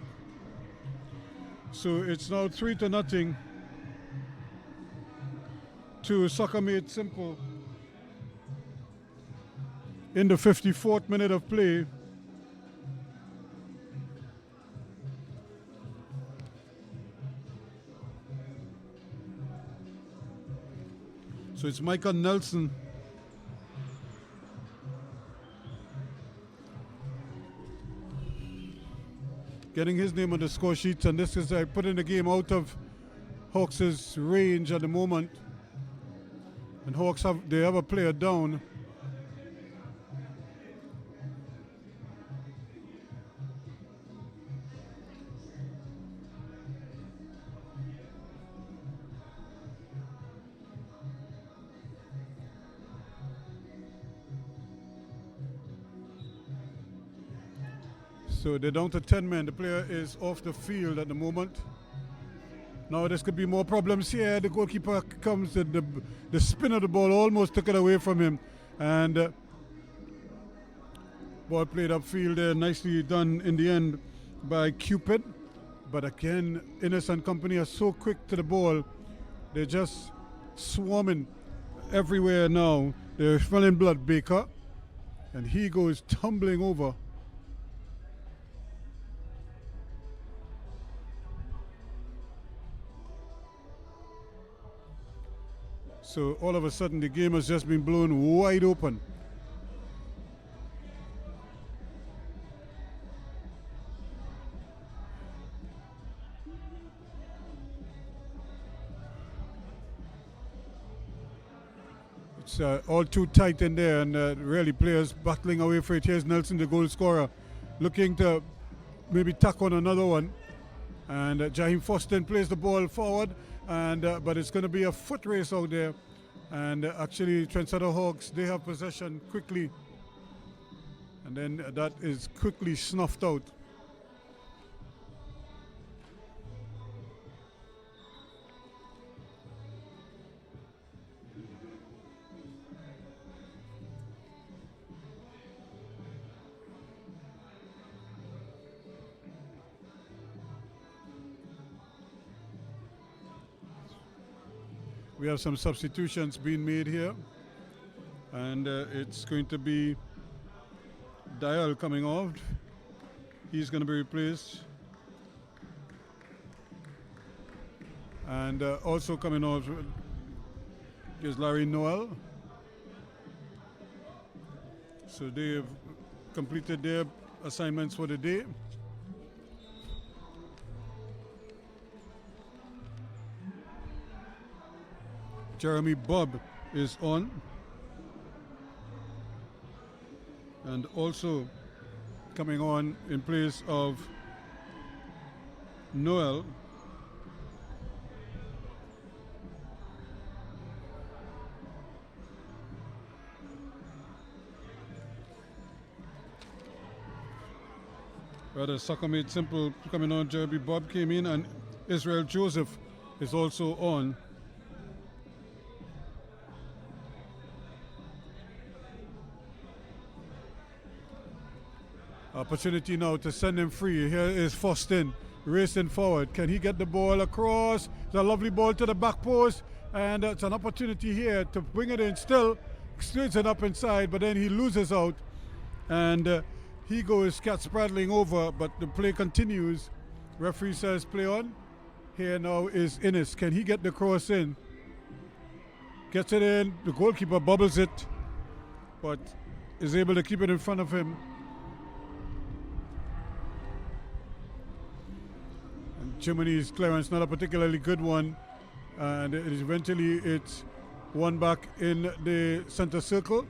So it's now 3-0 to Soccer Made Simple in the 54th minute of play. So it's Michael Nelson getting his name on the score sheets, and this is putting the game out of Hawks' range at the moment. And Hawks have a player down. So they're down to 10 men. The player is off the field at the moment. Now this could be more problems here. The goalkeeper comes, the spin of the ball almost took it away from him. And ball played upfield there, nicely done in the end by Cupid. But again, Innes and company are so quick to the ball. They're just swarming everywhere now. They're smelling blood, Baker. And he goes tumbling over. So all of a sudden the game has just been blown wide open. It's all too tight in there, and really players battling away for it. Here's Nelson, the goal scorer, looking to maybe tack on another one. And Jaheim Foston plays the ball forward, and but it's going to be a foot race out there. And actually, Trendsetter Hawks, they have possession quickly. And then that is quickly snuffed out. We have some substitutions being made here, and it's going to be Dial coming off. He's going to be replaced, and also coming off is Larry Noel. So they have completed their assignments for the day. Jeremy Bob is on. And also coming on in place of Noel. Rather, Soccer Made Simple coming on. Jeremy Bob came in, and Israel Joseph is also on. Opportunity now to send him free. Here is Fostin racing forward. Can he get the ball across? It's a lovely ball to the back post, and it's an opportunity here to bring it in. Still straights it up inside, but then he loses out, and he goes cat spraddling over, but the play continues. Referee says play on. Here now is Innes. Can he get the cross in? Gets it in. The goalkeeper bubbles it, but is able to keep it in front of him. And Chimney's clearance, not a particularly good one. And eventually it's one back in the center circle.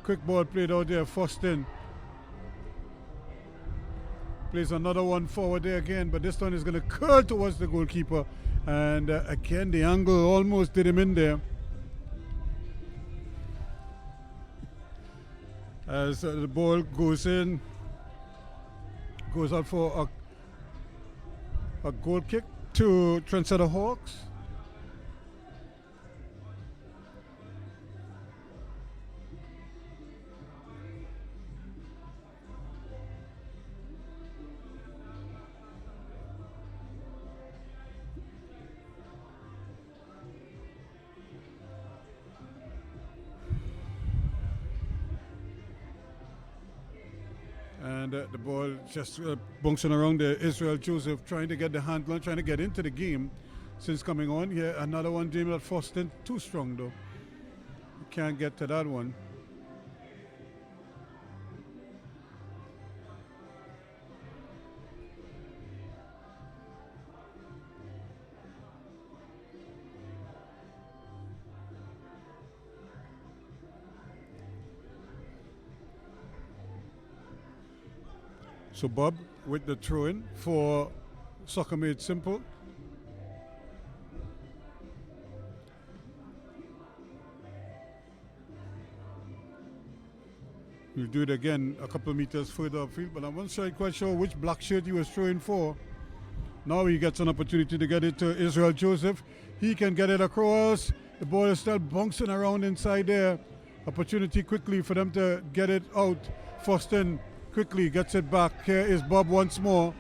Quick ball played out there, Fostin. Plays another one forward there again, but this one is going to curl towards the goalkeeper. And again, the angle almost did him in there. As the ball goes in, goes out for a goal kick to Trendsetter Hawks. And the ball just bouncing around there. Israel Joseph trying to get the handle, trying to get into the game since coming on. Here, another one, Jamie at Fostin. Too strong though. Can't get to that one. So Bob with the throw-in for Soccer Made Simple. We'll do it again a couple of meters further upfield, but I'm not quite sure which black shirt he was throwing for. Now he gets an opportunity to get it to Israel Joseph. He can get it across. The ball is still bouncing around inside there. Opportunity quickly for them to get it out. Fostin quickly gets it back. Here is Bob once more.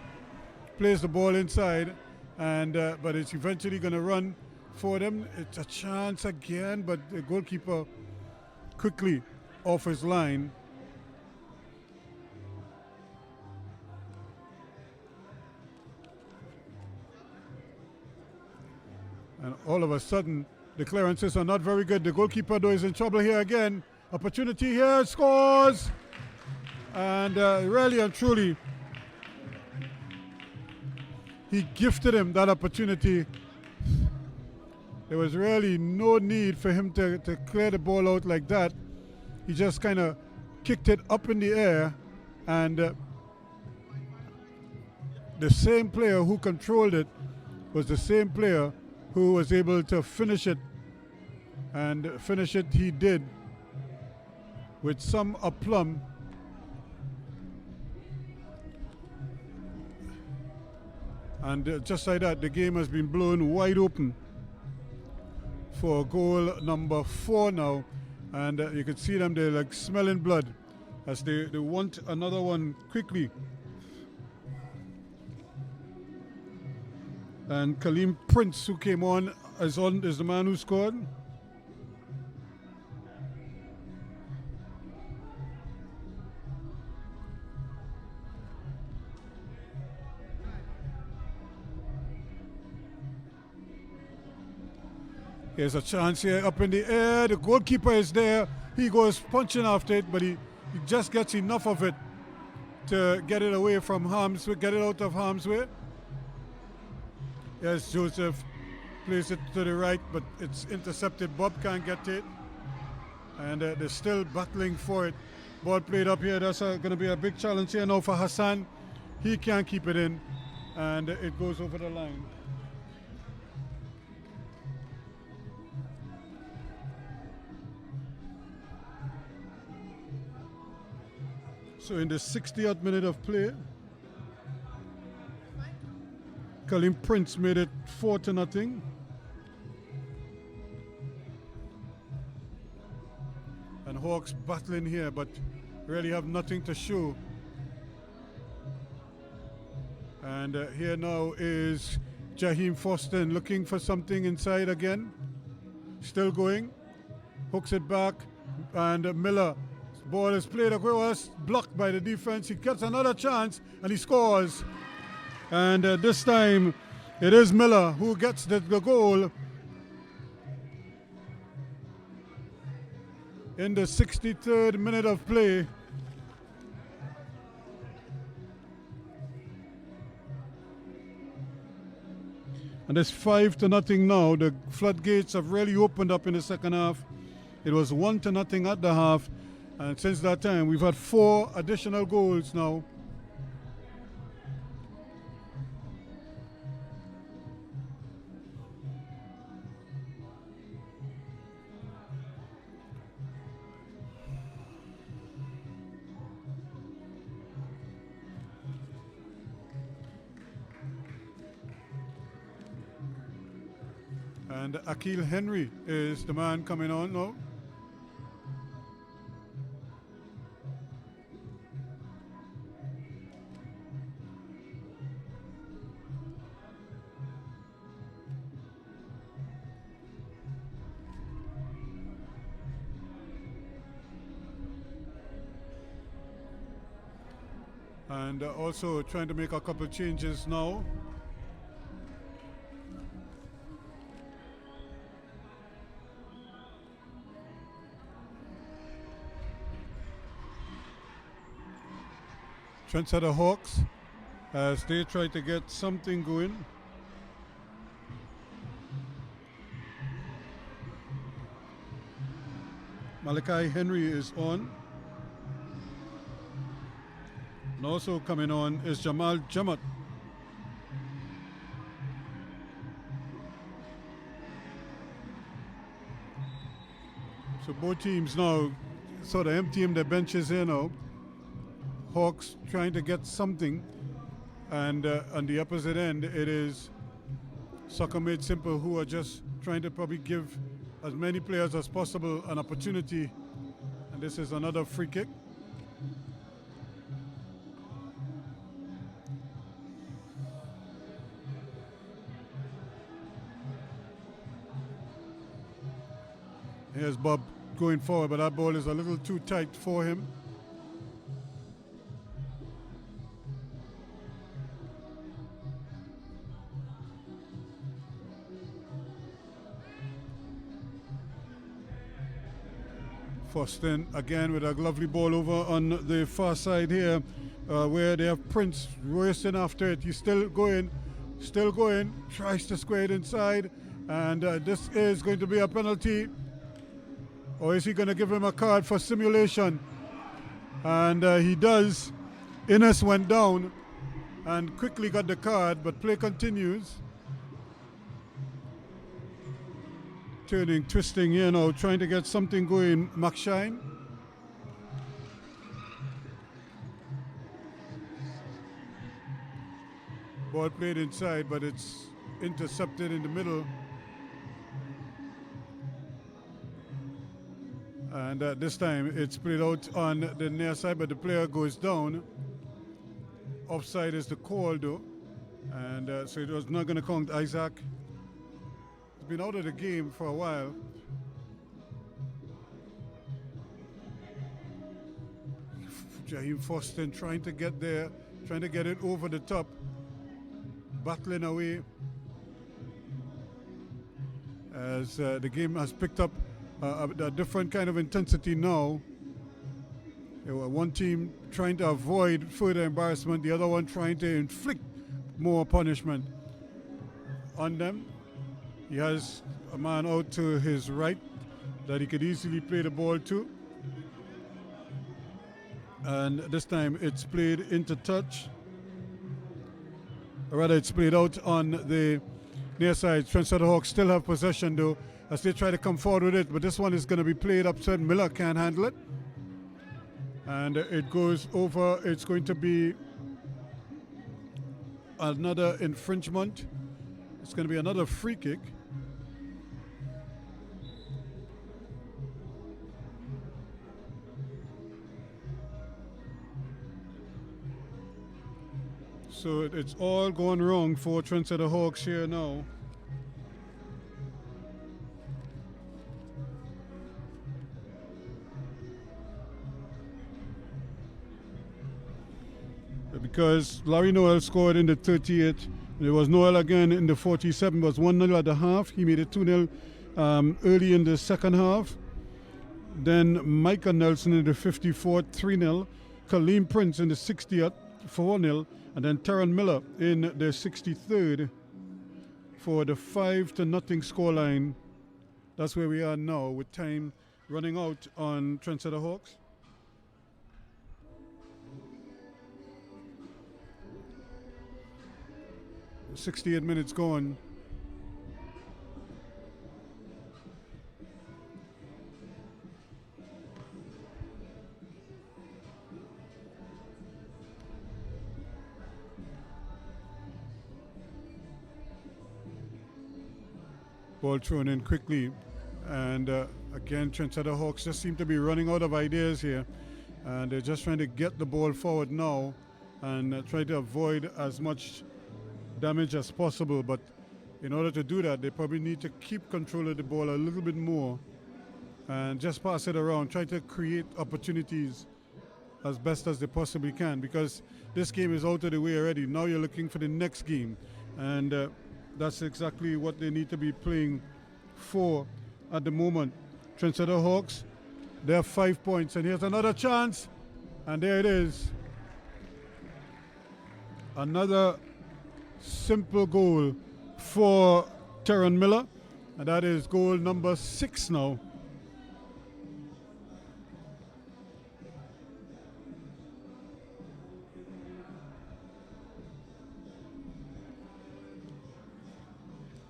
Plays the ball inside, and but it's eventually going to run for them. It's a chance again, but the goalkeeper quickly off his line. And all of a sudden, the clearances are not very good. The goalkeeper, though, is in trouble here again. Opportunity here, scores! And really and truly, he gifted him that opportunity. There was really no need for him to clear the ball out like that. He just kind of kicked it up in the air, and the same player who controlled it was the same player who was able to finish it. And finish it he did with some aplomb. And just like that, the game has been blown wide open for goal number 4 now. And you can see them, they're like smelling blood as they want another one quickly. And Kaleem Prince, who came on is the man who scored. Here's a chance here up in the air. The goalkeeper is there. He goes punching after it, but he just gets enough of it to get it away from harm's way, get it out of harm's way. Yes, Joseph plays it to the right, but it's intercepted. Bob can't get it. And they're still battling for it. Ball played up here. That's going to be a big challenge here now for Hassan. He can't keep it in. And it goes over the line. So in the 60th minute of play, Colin Prince made it 4-0. And Hawks battling here, but really have nothing to show. And here now is Jaheim Foston looking for something inside again. Still going. Hooks it back. And Miller. Ball is played across. Blocked by the defense. He gets another chance and he scores. And this time it is Miller who gets the goal. In the 63rd minute of play. And it's 5-0 now. The floodgates have really opened up in the second half. It was 1-0 at the half. And since that time, we've had 4 additional goals now. And Akil Henry is the man coming on now. And also trying to make a couple changes now. Trendsetter Hawks as they try to get something going. Malachi Henry is on. And also coming on is Jamal Jamat. So both teams now sort of emptying their benches here now. Hawks trying to get something, and on the opposite end it is Soccer Made Simple, who are just trying to probably give as many players as possible an opportunity. And this is another free kick. Here's Bob going forward, but that ball is a little too tight for him. Foston again with a lovely ball over on the far side here, where they have Prince racing after it. He's still going, tries to square it inside, and this is going to be a penalty. Or is he going to give him a card for simulation? And he does. Innes went down and quickly got the card, but play continues. Turning, twisting here now, trying to get something going. McShine. Ball played inside, but it's intercepted in the middle. And this time it's played out on the near side, but the player goes down. Offside is the call though. And so it was not going to count. Isaac has been out of the game for a while. Jaheim Foston trying to get there, trying to get it over the top. Battling away. As the game has picked up a different kind of intensity now. One team trying to avoid further embarrassment, the other one trying to inflict more punishment on them. He has a man out to his right that he could easily play the ball to. And this time it's played into touch. Or rather, it's played out on the near side. Trendsetter Hawks still have possession though as they try to come forward with it. But this one is going to be played upside. Miller can't handle it. And it goes over. It's going to be another infringement. It's going to be another free kick. So it's all going wrong for Trendsetter Hawks here now. Because Larry Noel scored in the 38th. There was Noel again in the 47th. It was 1-0 at the half. He made it 2-0 early in the second half. Then Micah Nelson in the 54th, 3-0. Kaleem Prince in the 60th, 4-0. And then Terran Miller in the 63rd for the 5-0 scoreline. That's where we are now with time running out on Trendsetter Hawks. 68 minutes gone. Ball thrown in quickly, and again Trendsetter Hawks just seem to be running out of ideas here, and they're just trying to get the ball forward now and try to avoid as much damage as possible. But in order to do that, they probably need to keep control of the ball a little bit more and just pass it around, try to create opportunities as best as they possibly can, because this game is out of the way already. Now you're looking for the next game, and that's exactly what they need to be playing for at the moment. Trendsetter Hawks, they have 5 points, and here's another chance, and there it is. Another simple goal for Terran Miller, and that is goal number 6 now.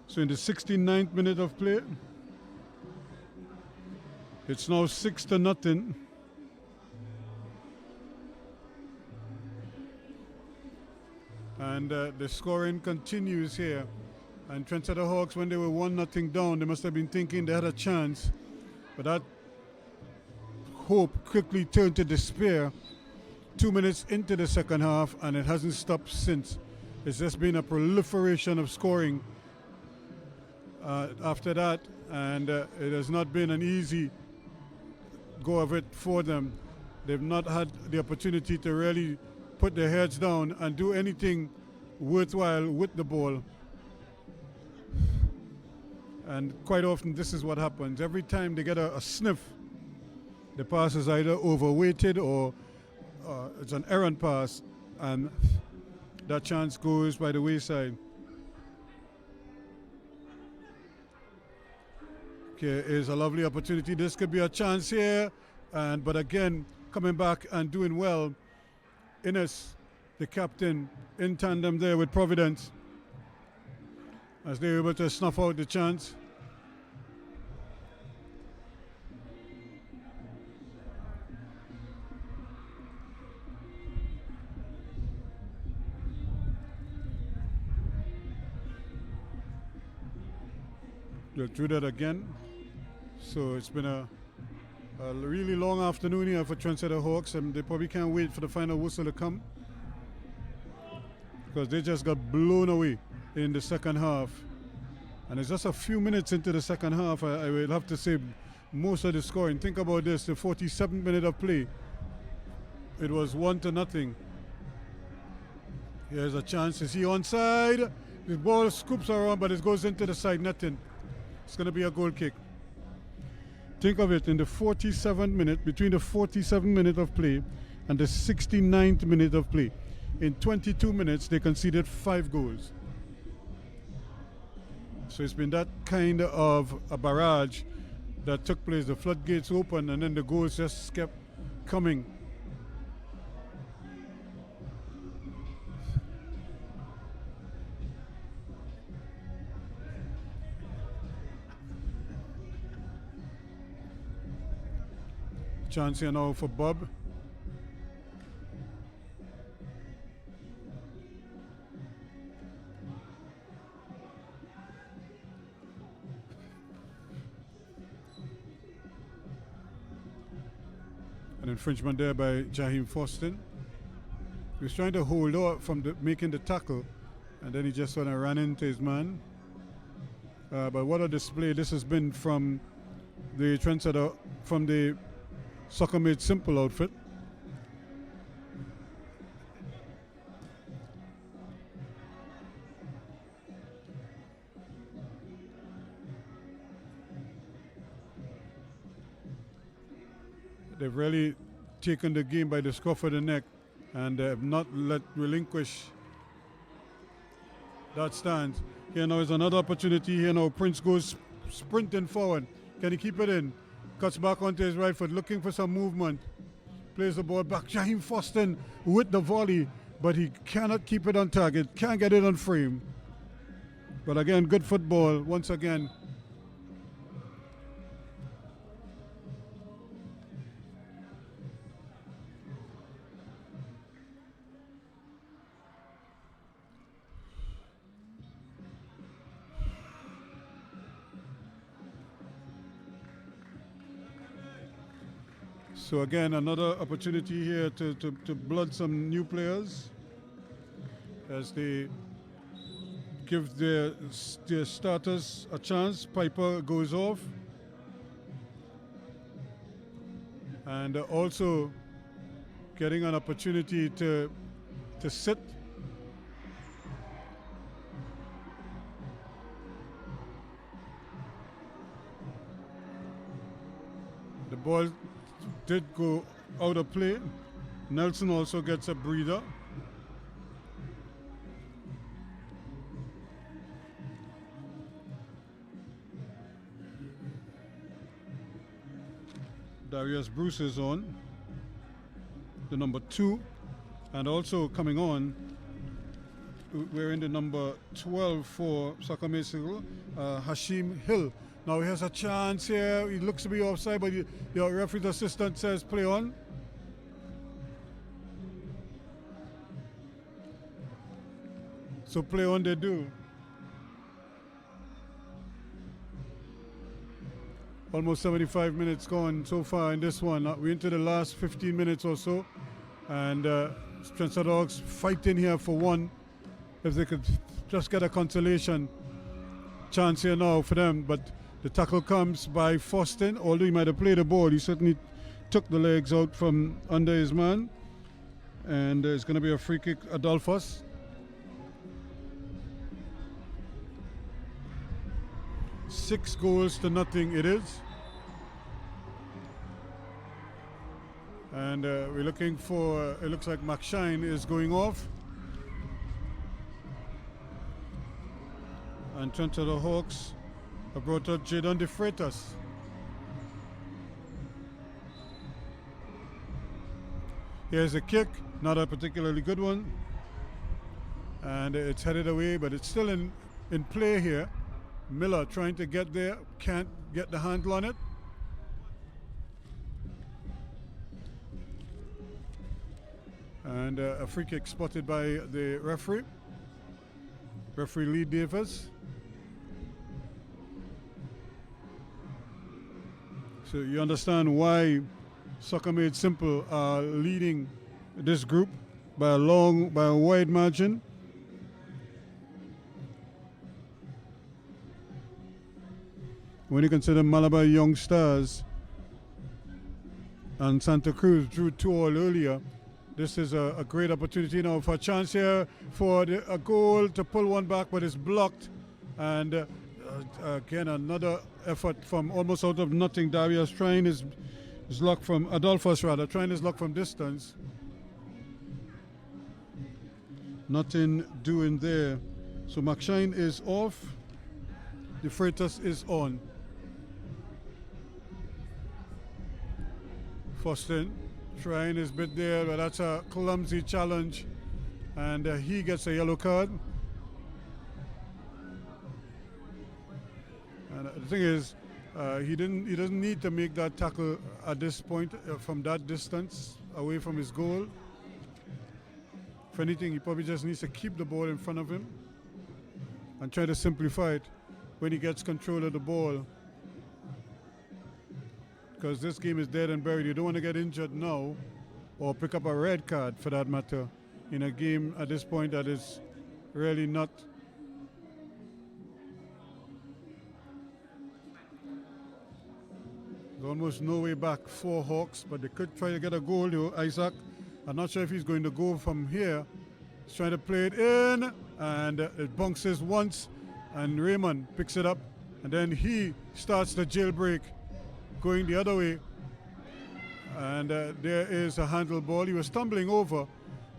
So in the 69th minute of play, it's now 6-0. And the scoring continues here. And Trendsetter Hawks, when they were 1-0 down, they must have been thinking they had a chance. But that hope quickly turned to despair 2 minutes into the second half, and it hasn't stopped since. It's just been a proliferation of scoring after that, and it has not been an easy go of it for them. They've not had the opportunity to really put their heads down and do anything worthwhile with the ball. And quite often this is what happens. Every time they get a sniff, the pass is either overweighted or it's an errant pass, and that chance goes by the wayside. Okay, is a lovely opportunity. This could be a chance here, but again, coming back and doing well. Innes, the captain, in tandem there with Providence, as they're able to snuff out the chance. They'll do that again. So it's been a really long afternoon here for Trendsetter Hawks, and they probably can't wait for the final whistle to come, because they just got blown away in the second half. And it's just a few minutes into the second half. I will have to say most of the scoring. Think about this, the 47th minute of play, it was 1-0. Here's a chance. Is he onside? The ball scoops around, but it goes into the side netting. It's going to be a goal kick. Think of it, in the 47th minute, between the 47th minute of play and the 69th minute of play, in 22 minutes they conceded 5 goals. So it's been that kind of a barrage that took place. The floodgates opened and then the goals just kept coming. Chance here now for Bob. An infringement there by Jaheim Foston. He was trying to hold out from making the tackle, and then he just sort of ran into his man. But what a display this has been from the Trendsetter, from the Soccer Made Simple outfit. They've really taken the game by the scruff of the neck and have not relinquish that stance. Here now is another opportunity. Here now Prince goes sprinting forward. Can he keep it in? Cuts back onto his right foot, looking for some movement. Plays the ball back. Jaheim Foston with the volley, but he cannot keep it on target. Can't get it on frame. But again, good football once again. So again, another opportunity here to blood some new players as they give their starters a chance. Piper goes off. And also getting an opportunity to sit. The ball did go out of play. Nelson also gets a breather. Darius Bruce is on, the number 2, and also coming on, we're in the number 12 for Soccer Made Simple, Hashim Hill. Now he has a chance here. He looks to be offside, but the referee's assistant says play on. So play on they do. Almost 75 minutes gone so far in this one. We're into the last 15 minutes or so. And Trendsetter Dogs fighting here for one. If they could just get a consolation chance here now for them. But the tackle comes by Foston. Although he might have played the ball, he certainly took the legs out from under his man. And it's going to be a free kick, Adolphus. 6 goals to nothing it is. And we're looking for, it looks like McShine is going off. And Trendsetter Hawks have brought out Jadon De Freitas. Here's a kick, not a particularly good one. And it's headed away, but it's still in play here. Miller trying to get there, can't get the handle on it. And a free kick spotted by the referee Lee Davis. So you understand why Soccer Made Simple are leading this group by a wide margin. When you consider Malabar Young Stars and Santa Cruz drew 2 all earlier, this is a great opportunity now for a chance here for a goal to pull one back, but it's blocked. And again, another effort from almost out of nothing. Darius trying his luck from, Adolphus rather, trying his luck from distance. Nothing doing there. So McShine is off. The Freitas is on. Foston trying his bit there, but that's a clumsy challenge, and he gets a yellow card. And the thing is, he doesn't need to make that tackle at this point from that distance away from his goal. If anything, he probably just needs to keep the ball in front of him and try to simplify it when he gets control of the ball. Because this game is dead and buried. You don't want to get injured now or pick up a red card for that matter in a game at this point that is really not. There's almost no way back for Hawks, but they could try to get a goal though. Isaac, I'm not sure if he's going to go from here. He's trying to play it in, and it bounces once, and Raymond picks it up, and then he starts the jailbreak going the other way. And there is a handle ball. He was stumbling over.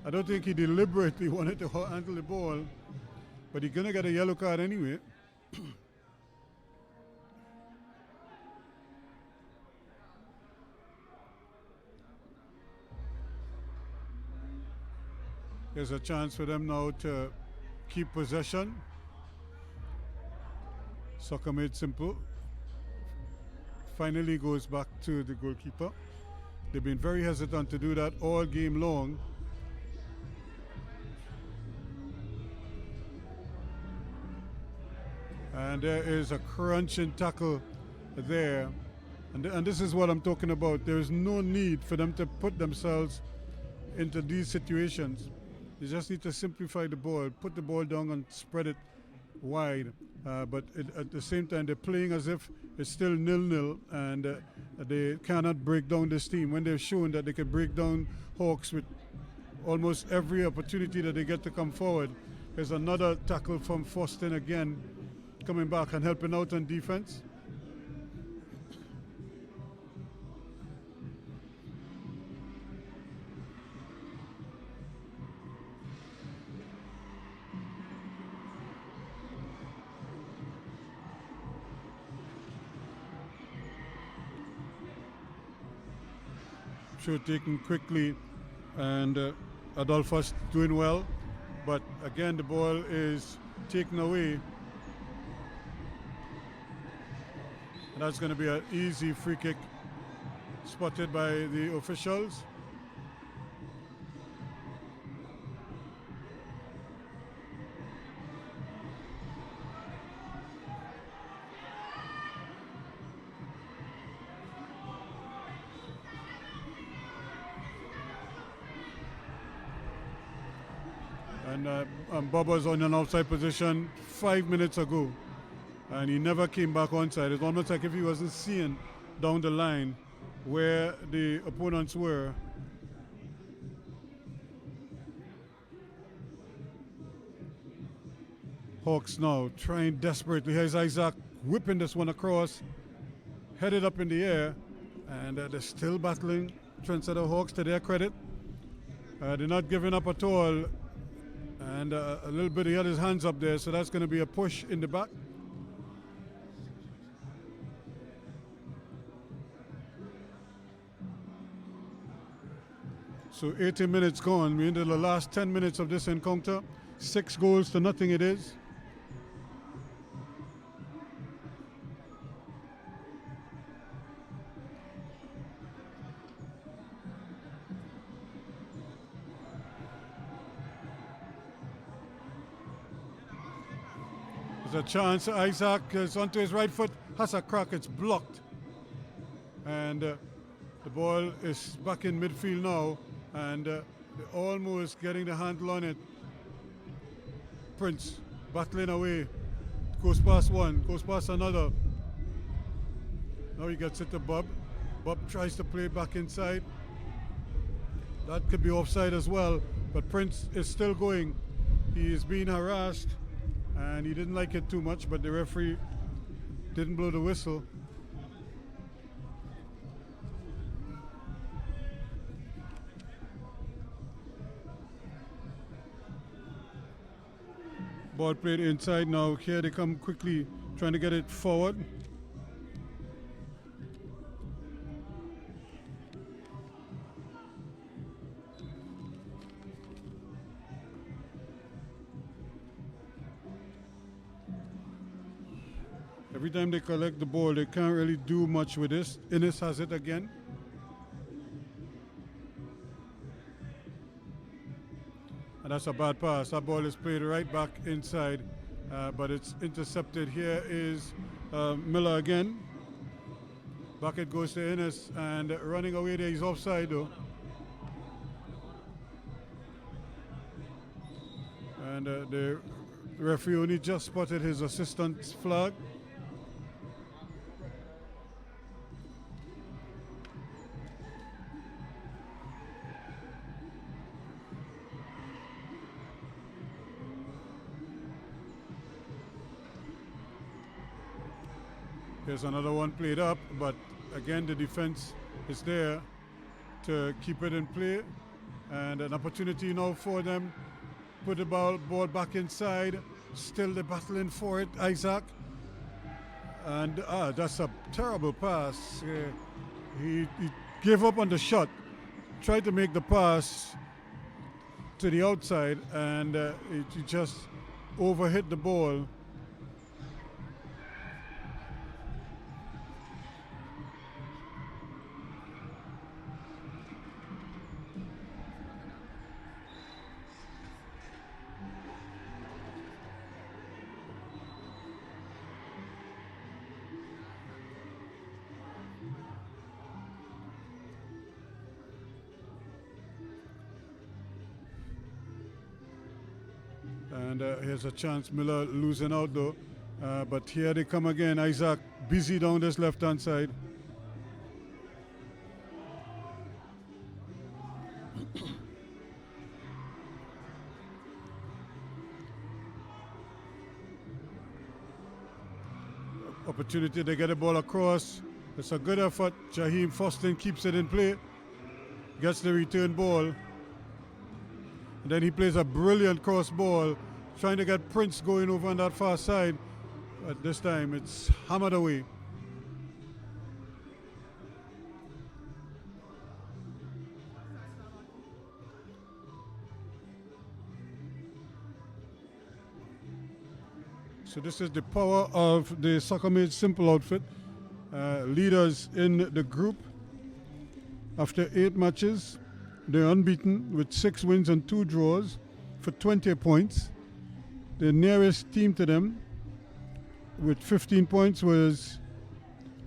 I don't think he deliberately wanted to handle the ball, but he's going to get a yellow card anyway. There's a chance for them now to keep possession. Soccer made simple. Finally goes back to the goalkeeper. They've been very hesitant to do that all game long. And there is a crunching tackle there. And this is what I'm talking about. There is no need for them to put themselves into these situations. You just need to simplify the ball, put the ball down and spread it wide. But at the same time, they're playing as if it's still 0-0, and they cannot break down this team. When they've shown that they can break down Hawks with almost every opportunity that they get to come forward. There's another tackle from Foston again, coming back and helping out on defense. Should taken quickly, and Adolphus doing well, but again the ball is taken away, and that's going to be an easy free kick spotted by the officials. And Bubba's on an outside position 5 minutes ago, and he never came back onside. It's almost like if he wasn't seeing down the line where the opponents were. Hawks now trying desperately. Here's Isaac whipping this one across, headed up in the air, and they're still battling. Trendsetter Hawks, to their credit, they're not giving up at all. And a little bit, he had his hands up there, so that's going to be a push in the back. So 80 minutes gone. We're into the last 10 minutes of this encounter. 6 goals to nothing it is. There's a chance. Isaac is onto his right foot, has a crack, it's blocked. And the ball is back in midfield now, and they're almost getting the handle on it. Prince battling away, goes past one, goes past another. Now he gets it to Bob. Bob tries to play back inside. That could be offside as well, but Prince is still going. He is being harassed, and he didn't like it too much, but the referee didn't blow the whistle. Ball played inside now. Here they come quickly trying to get it forward. Every time they collect the ball, they can't really do much with this. Innes has it again. And that's a bad pass. That ball is played right back inside, but it's intercepted. Here is Miller again. Back it goes to Innes, and running away there, he's offside though. And the referee only just spotted his assistant's flag. Here's another one played up, but again the defense is there to keep it in play, and an opportunity now for them. Put the ball back inside. Still they're battling for it, Isaac. And that's a terrible pass. He gave up on the shot, tried to make the pass to the outside, and he just overhit the ball. And here's a chance, Miller losing out though. But here they come again. Isaac busy down this left-hand side. Opportunity to get the ball across. It's a good effort. Jaheim Foston keeps it in play. Gets the return ball. And then he plays a brilliant cross ball, trying to get Prince going over on that far side. But this time it's hammered away. So this is the power of the Soccer Made Simple outfit. Leaders in the group. After 8 matches, they're unbeaten with 6 wins and 2 draws for 20 points. The nearest team to them with 15 points was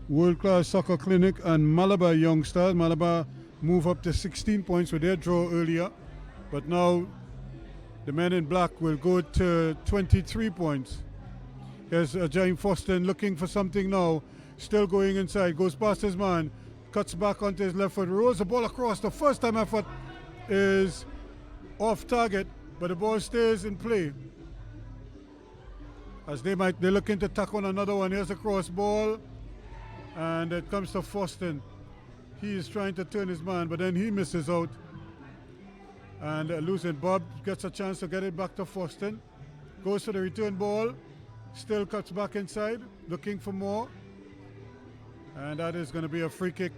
World Class Soccer Clinic and Malabar Young Stars. Malabar move up to 16 points with their draw earlier, but now the men in black will go to 23 points. Here's Jaheim Foston looking for something now, still going inside, goes past his man, cuts back onto his left foot, rolls the ball across. The first time effort is off target, but the ball stays in play. As they're looking to tack on another one. Here's a cross ball, and it comes to Foston. He is trying to turn his man, but then he misses out. And losing. Bob gets a chance to get it back to Foston. Goes to the return ball, still cuts back inside, looking for more. And that is going to be a free kick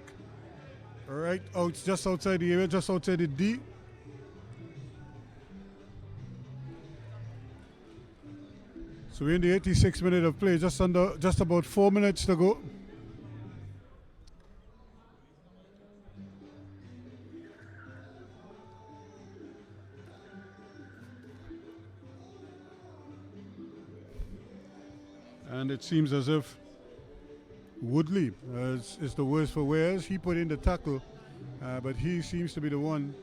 right out, just outside the area, just outside the D. So we're in the 86th minute of play, just about 4 minutes to go. And it seems as if Woodley is the worst for wears. He put in the tackle, but he seems to be the one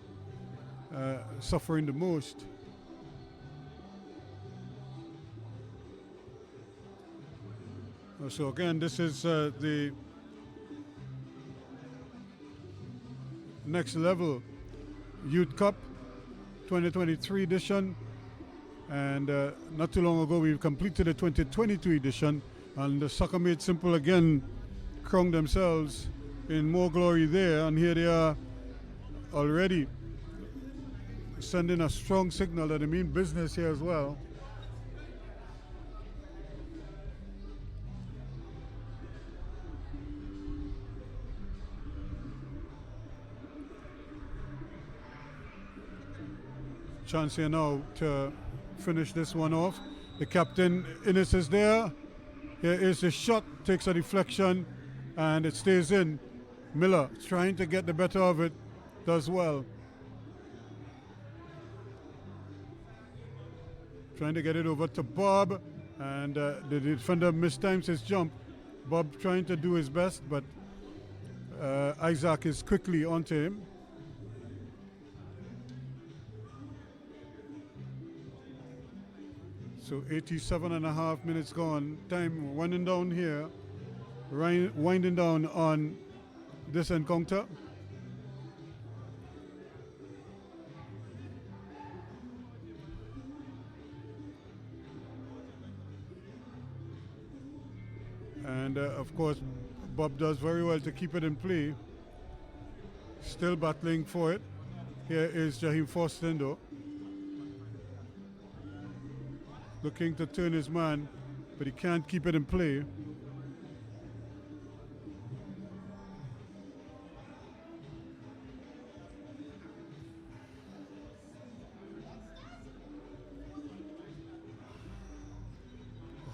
suffering the most. So again, this is the next level Youth Cup 2023 edition, and not too long ago we've completed the 2022 edition, and the Soccer Made Simple again crowned themselves in more glory there, and here they are already sending a strong signal that they mean business here as well. Chance here now to finish this one off. The captain, Innes, is there. Here is the shot, takes a deflection, and it stays in. Miller trying to get the better of it, does well. Trying to get it over to Bob, and the defender mistimes his jump. Bob trying to do his best, but Isaac is quickly onto him. So 87.5 minutes gone. Time winding down here. Winding down on this encounter. And of course, Bob does very well to keep it in play. Still battling for it. Here is Jaheim Forston though. Looking to turn his man, but he can't keep it in play.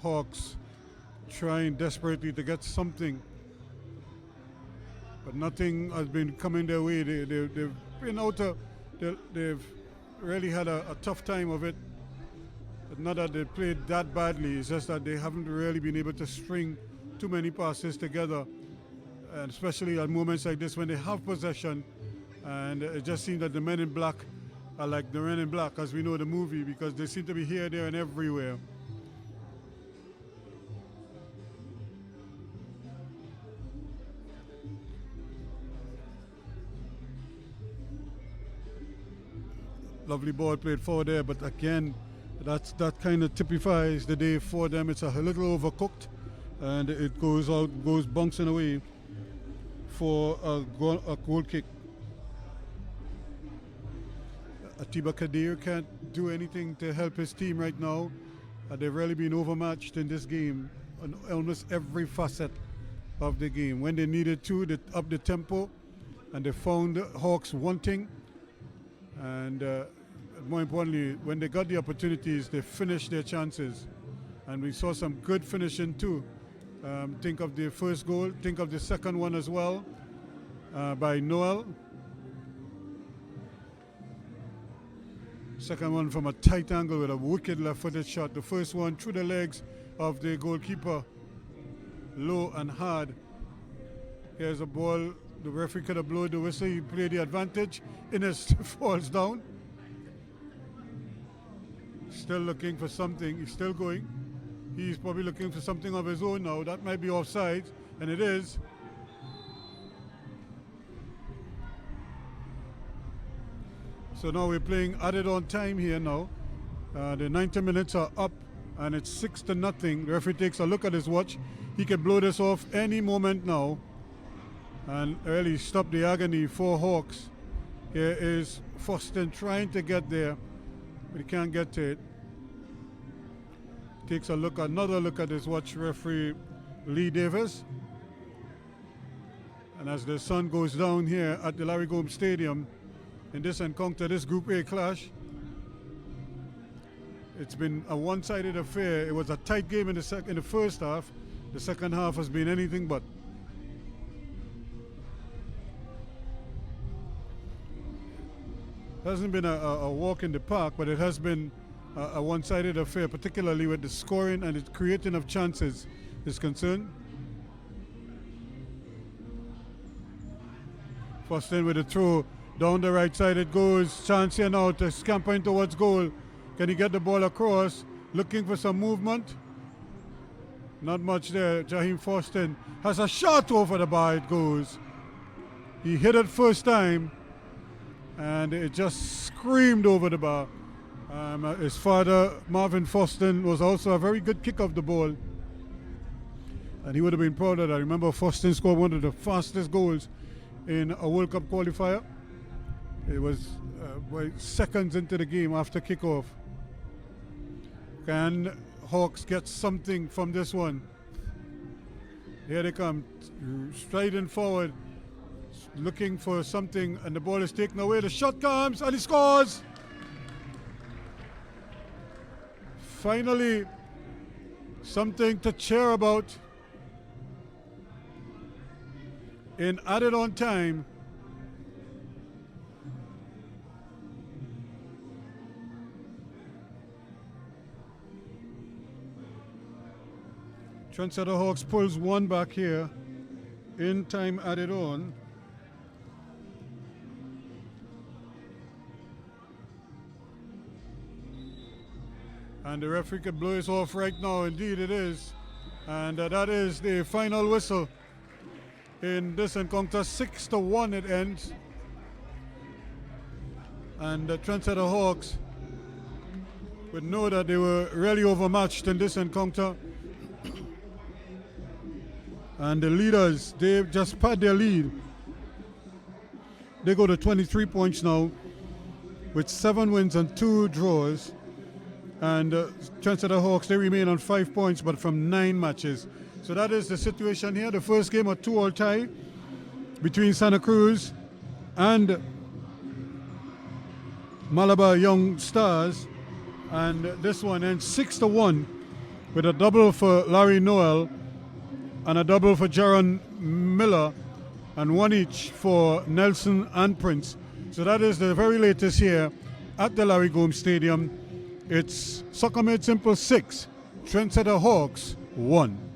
Hawks trying desperately to get something, but nothing has been coming their way. They've been they've really had a tough time of it. But not that they played that badly, it's just that they haven't really been able to string too many passes together, and especially at moments like this when they have possession. And it just seems that the men in black are like the men in black, as we know the movie, because they seem to be here, there, and everywhere. Lovely ball played forward there, but again, that kind of typifies the day for them. It's a little overcooked, and it goes bouncing away for a goal kick. Atiba Kadir can't do anything to help his team right now. They've really been overmatched in this game on almost every facet of the game. When they needed to, they upped the tempo, and they found Hawks wanting. And more importantly, when they got the opportunities, they finished their chances. And we saw some good finishing too. Think of the first goal, think of the second one as well, by Noel. Second one from a tight angle with a wicked left-footed shot. The first one through the legs of the goalkeeper, low and hard. Here's a ball. The referee could have blown the whistle. He played the advantage. Innes falls down. Still looking for something. He's still going. He's probably looking for something of his own now. That might be offside, and it is. So now we're playing added on time here now. The 90 minutes are up, and it's 6-0. The referee takes a look at his watch. He can blow this off any moment now and really stop the agony for Hawks. Here is Forston trying to get there, but he can't get to it. Takes another look at his watch, referee Lee Davis. And as the sun goes down here at the Larry Gomes Stadium in this encounter, this Group A clash, it's been a one-sided affair. It was a tight game in the first half. The second half has been anything but. It hasn't been a walk in the park, but it has been a one-sided affair, particularly with the scoring and the creating of chances is concerned. Forston with a throw down the right side, it goes. Chance here now to scamper in towards goal. Can he get the ball across? Looking for some movement. Not much there. Jaheim Forston has a shot over the bar. It goes. He hit it first time, and it just screamed over the bar. His father, Marvin Forston, was also a very good kick of the ball, and he would have been proud of that. I remember Forston scored one of the fastest goals in a World Cup qualifier. It was seconds into the game after kickoff. Can Hawks get something from this one? Here they come, striding forward, looking for something, and the ball is taken away. The shot comes, and he scores! finally something to cheer about in added on time. Trendsetter Hawks pulls one back here in time added on. And the referee can blow it off right now. Indeed it is. And that is the final whistle in this encounter. 6-1 it ends. And the Trendsetter Hawks would know that they were really overmatched in this encounter. And the leaders, they just pad their lead. They go to 23 points now with 7 wins and 2 draws. And Trendsetter Hawks, they remain on 5 points, but from 9 matches. So that is the situation here. The first game, a 2-all tie between Santa Cruz and Malabar Young Stars. And this one ends 6-1 with a double for Larry Noel and a double for Jaron Miller, and 1 each for Nelson and Prince. So that is the very latest here at the Larry Gomes Stadium. It's Soccer Made Simple 6, Trendsetter Hawks 1.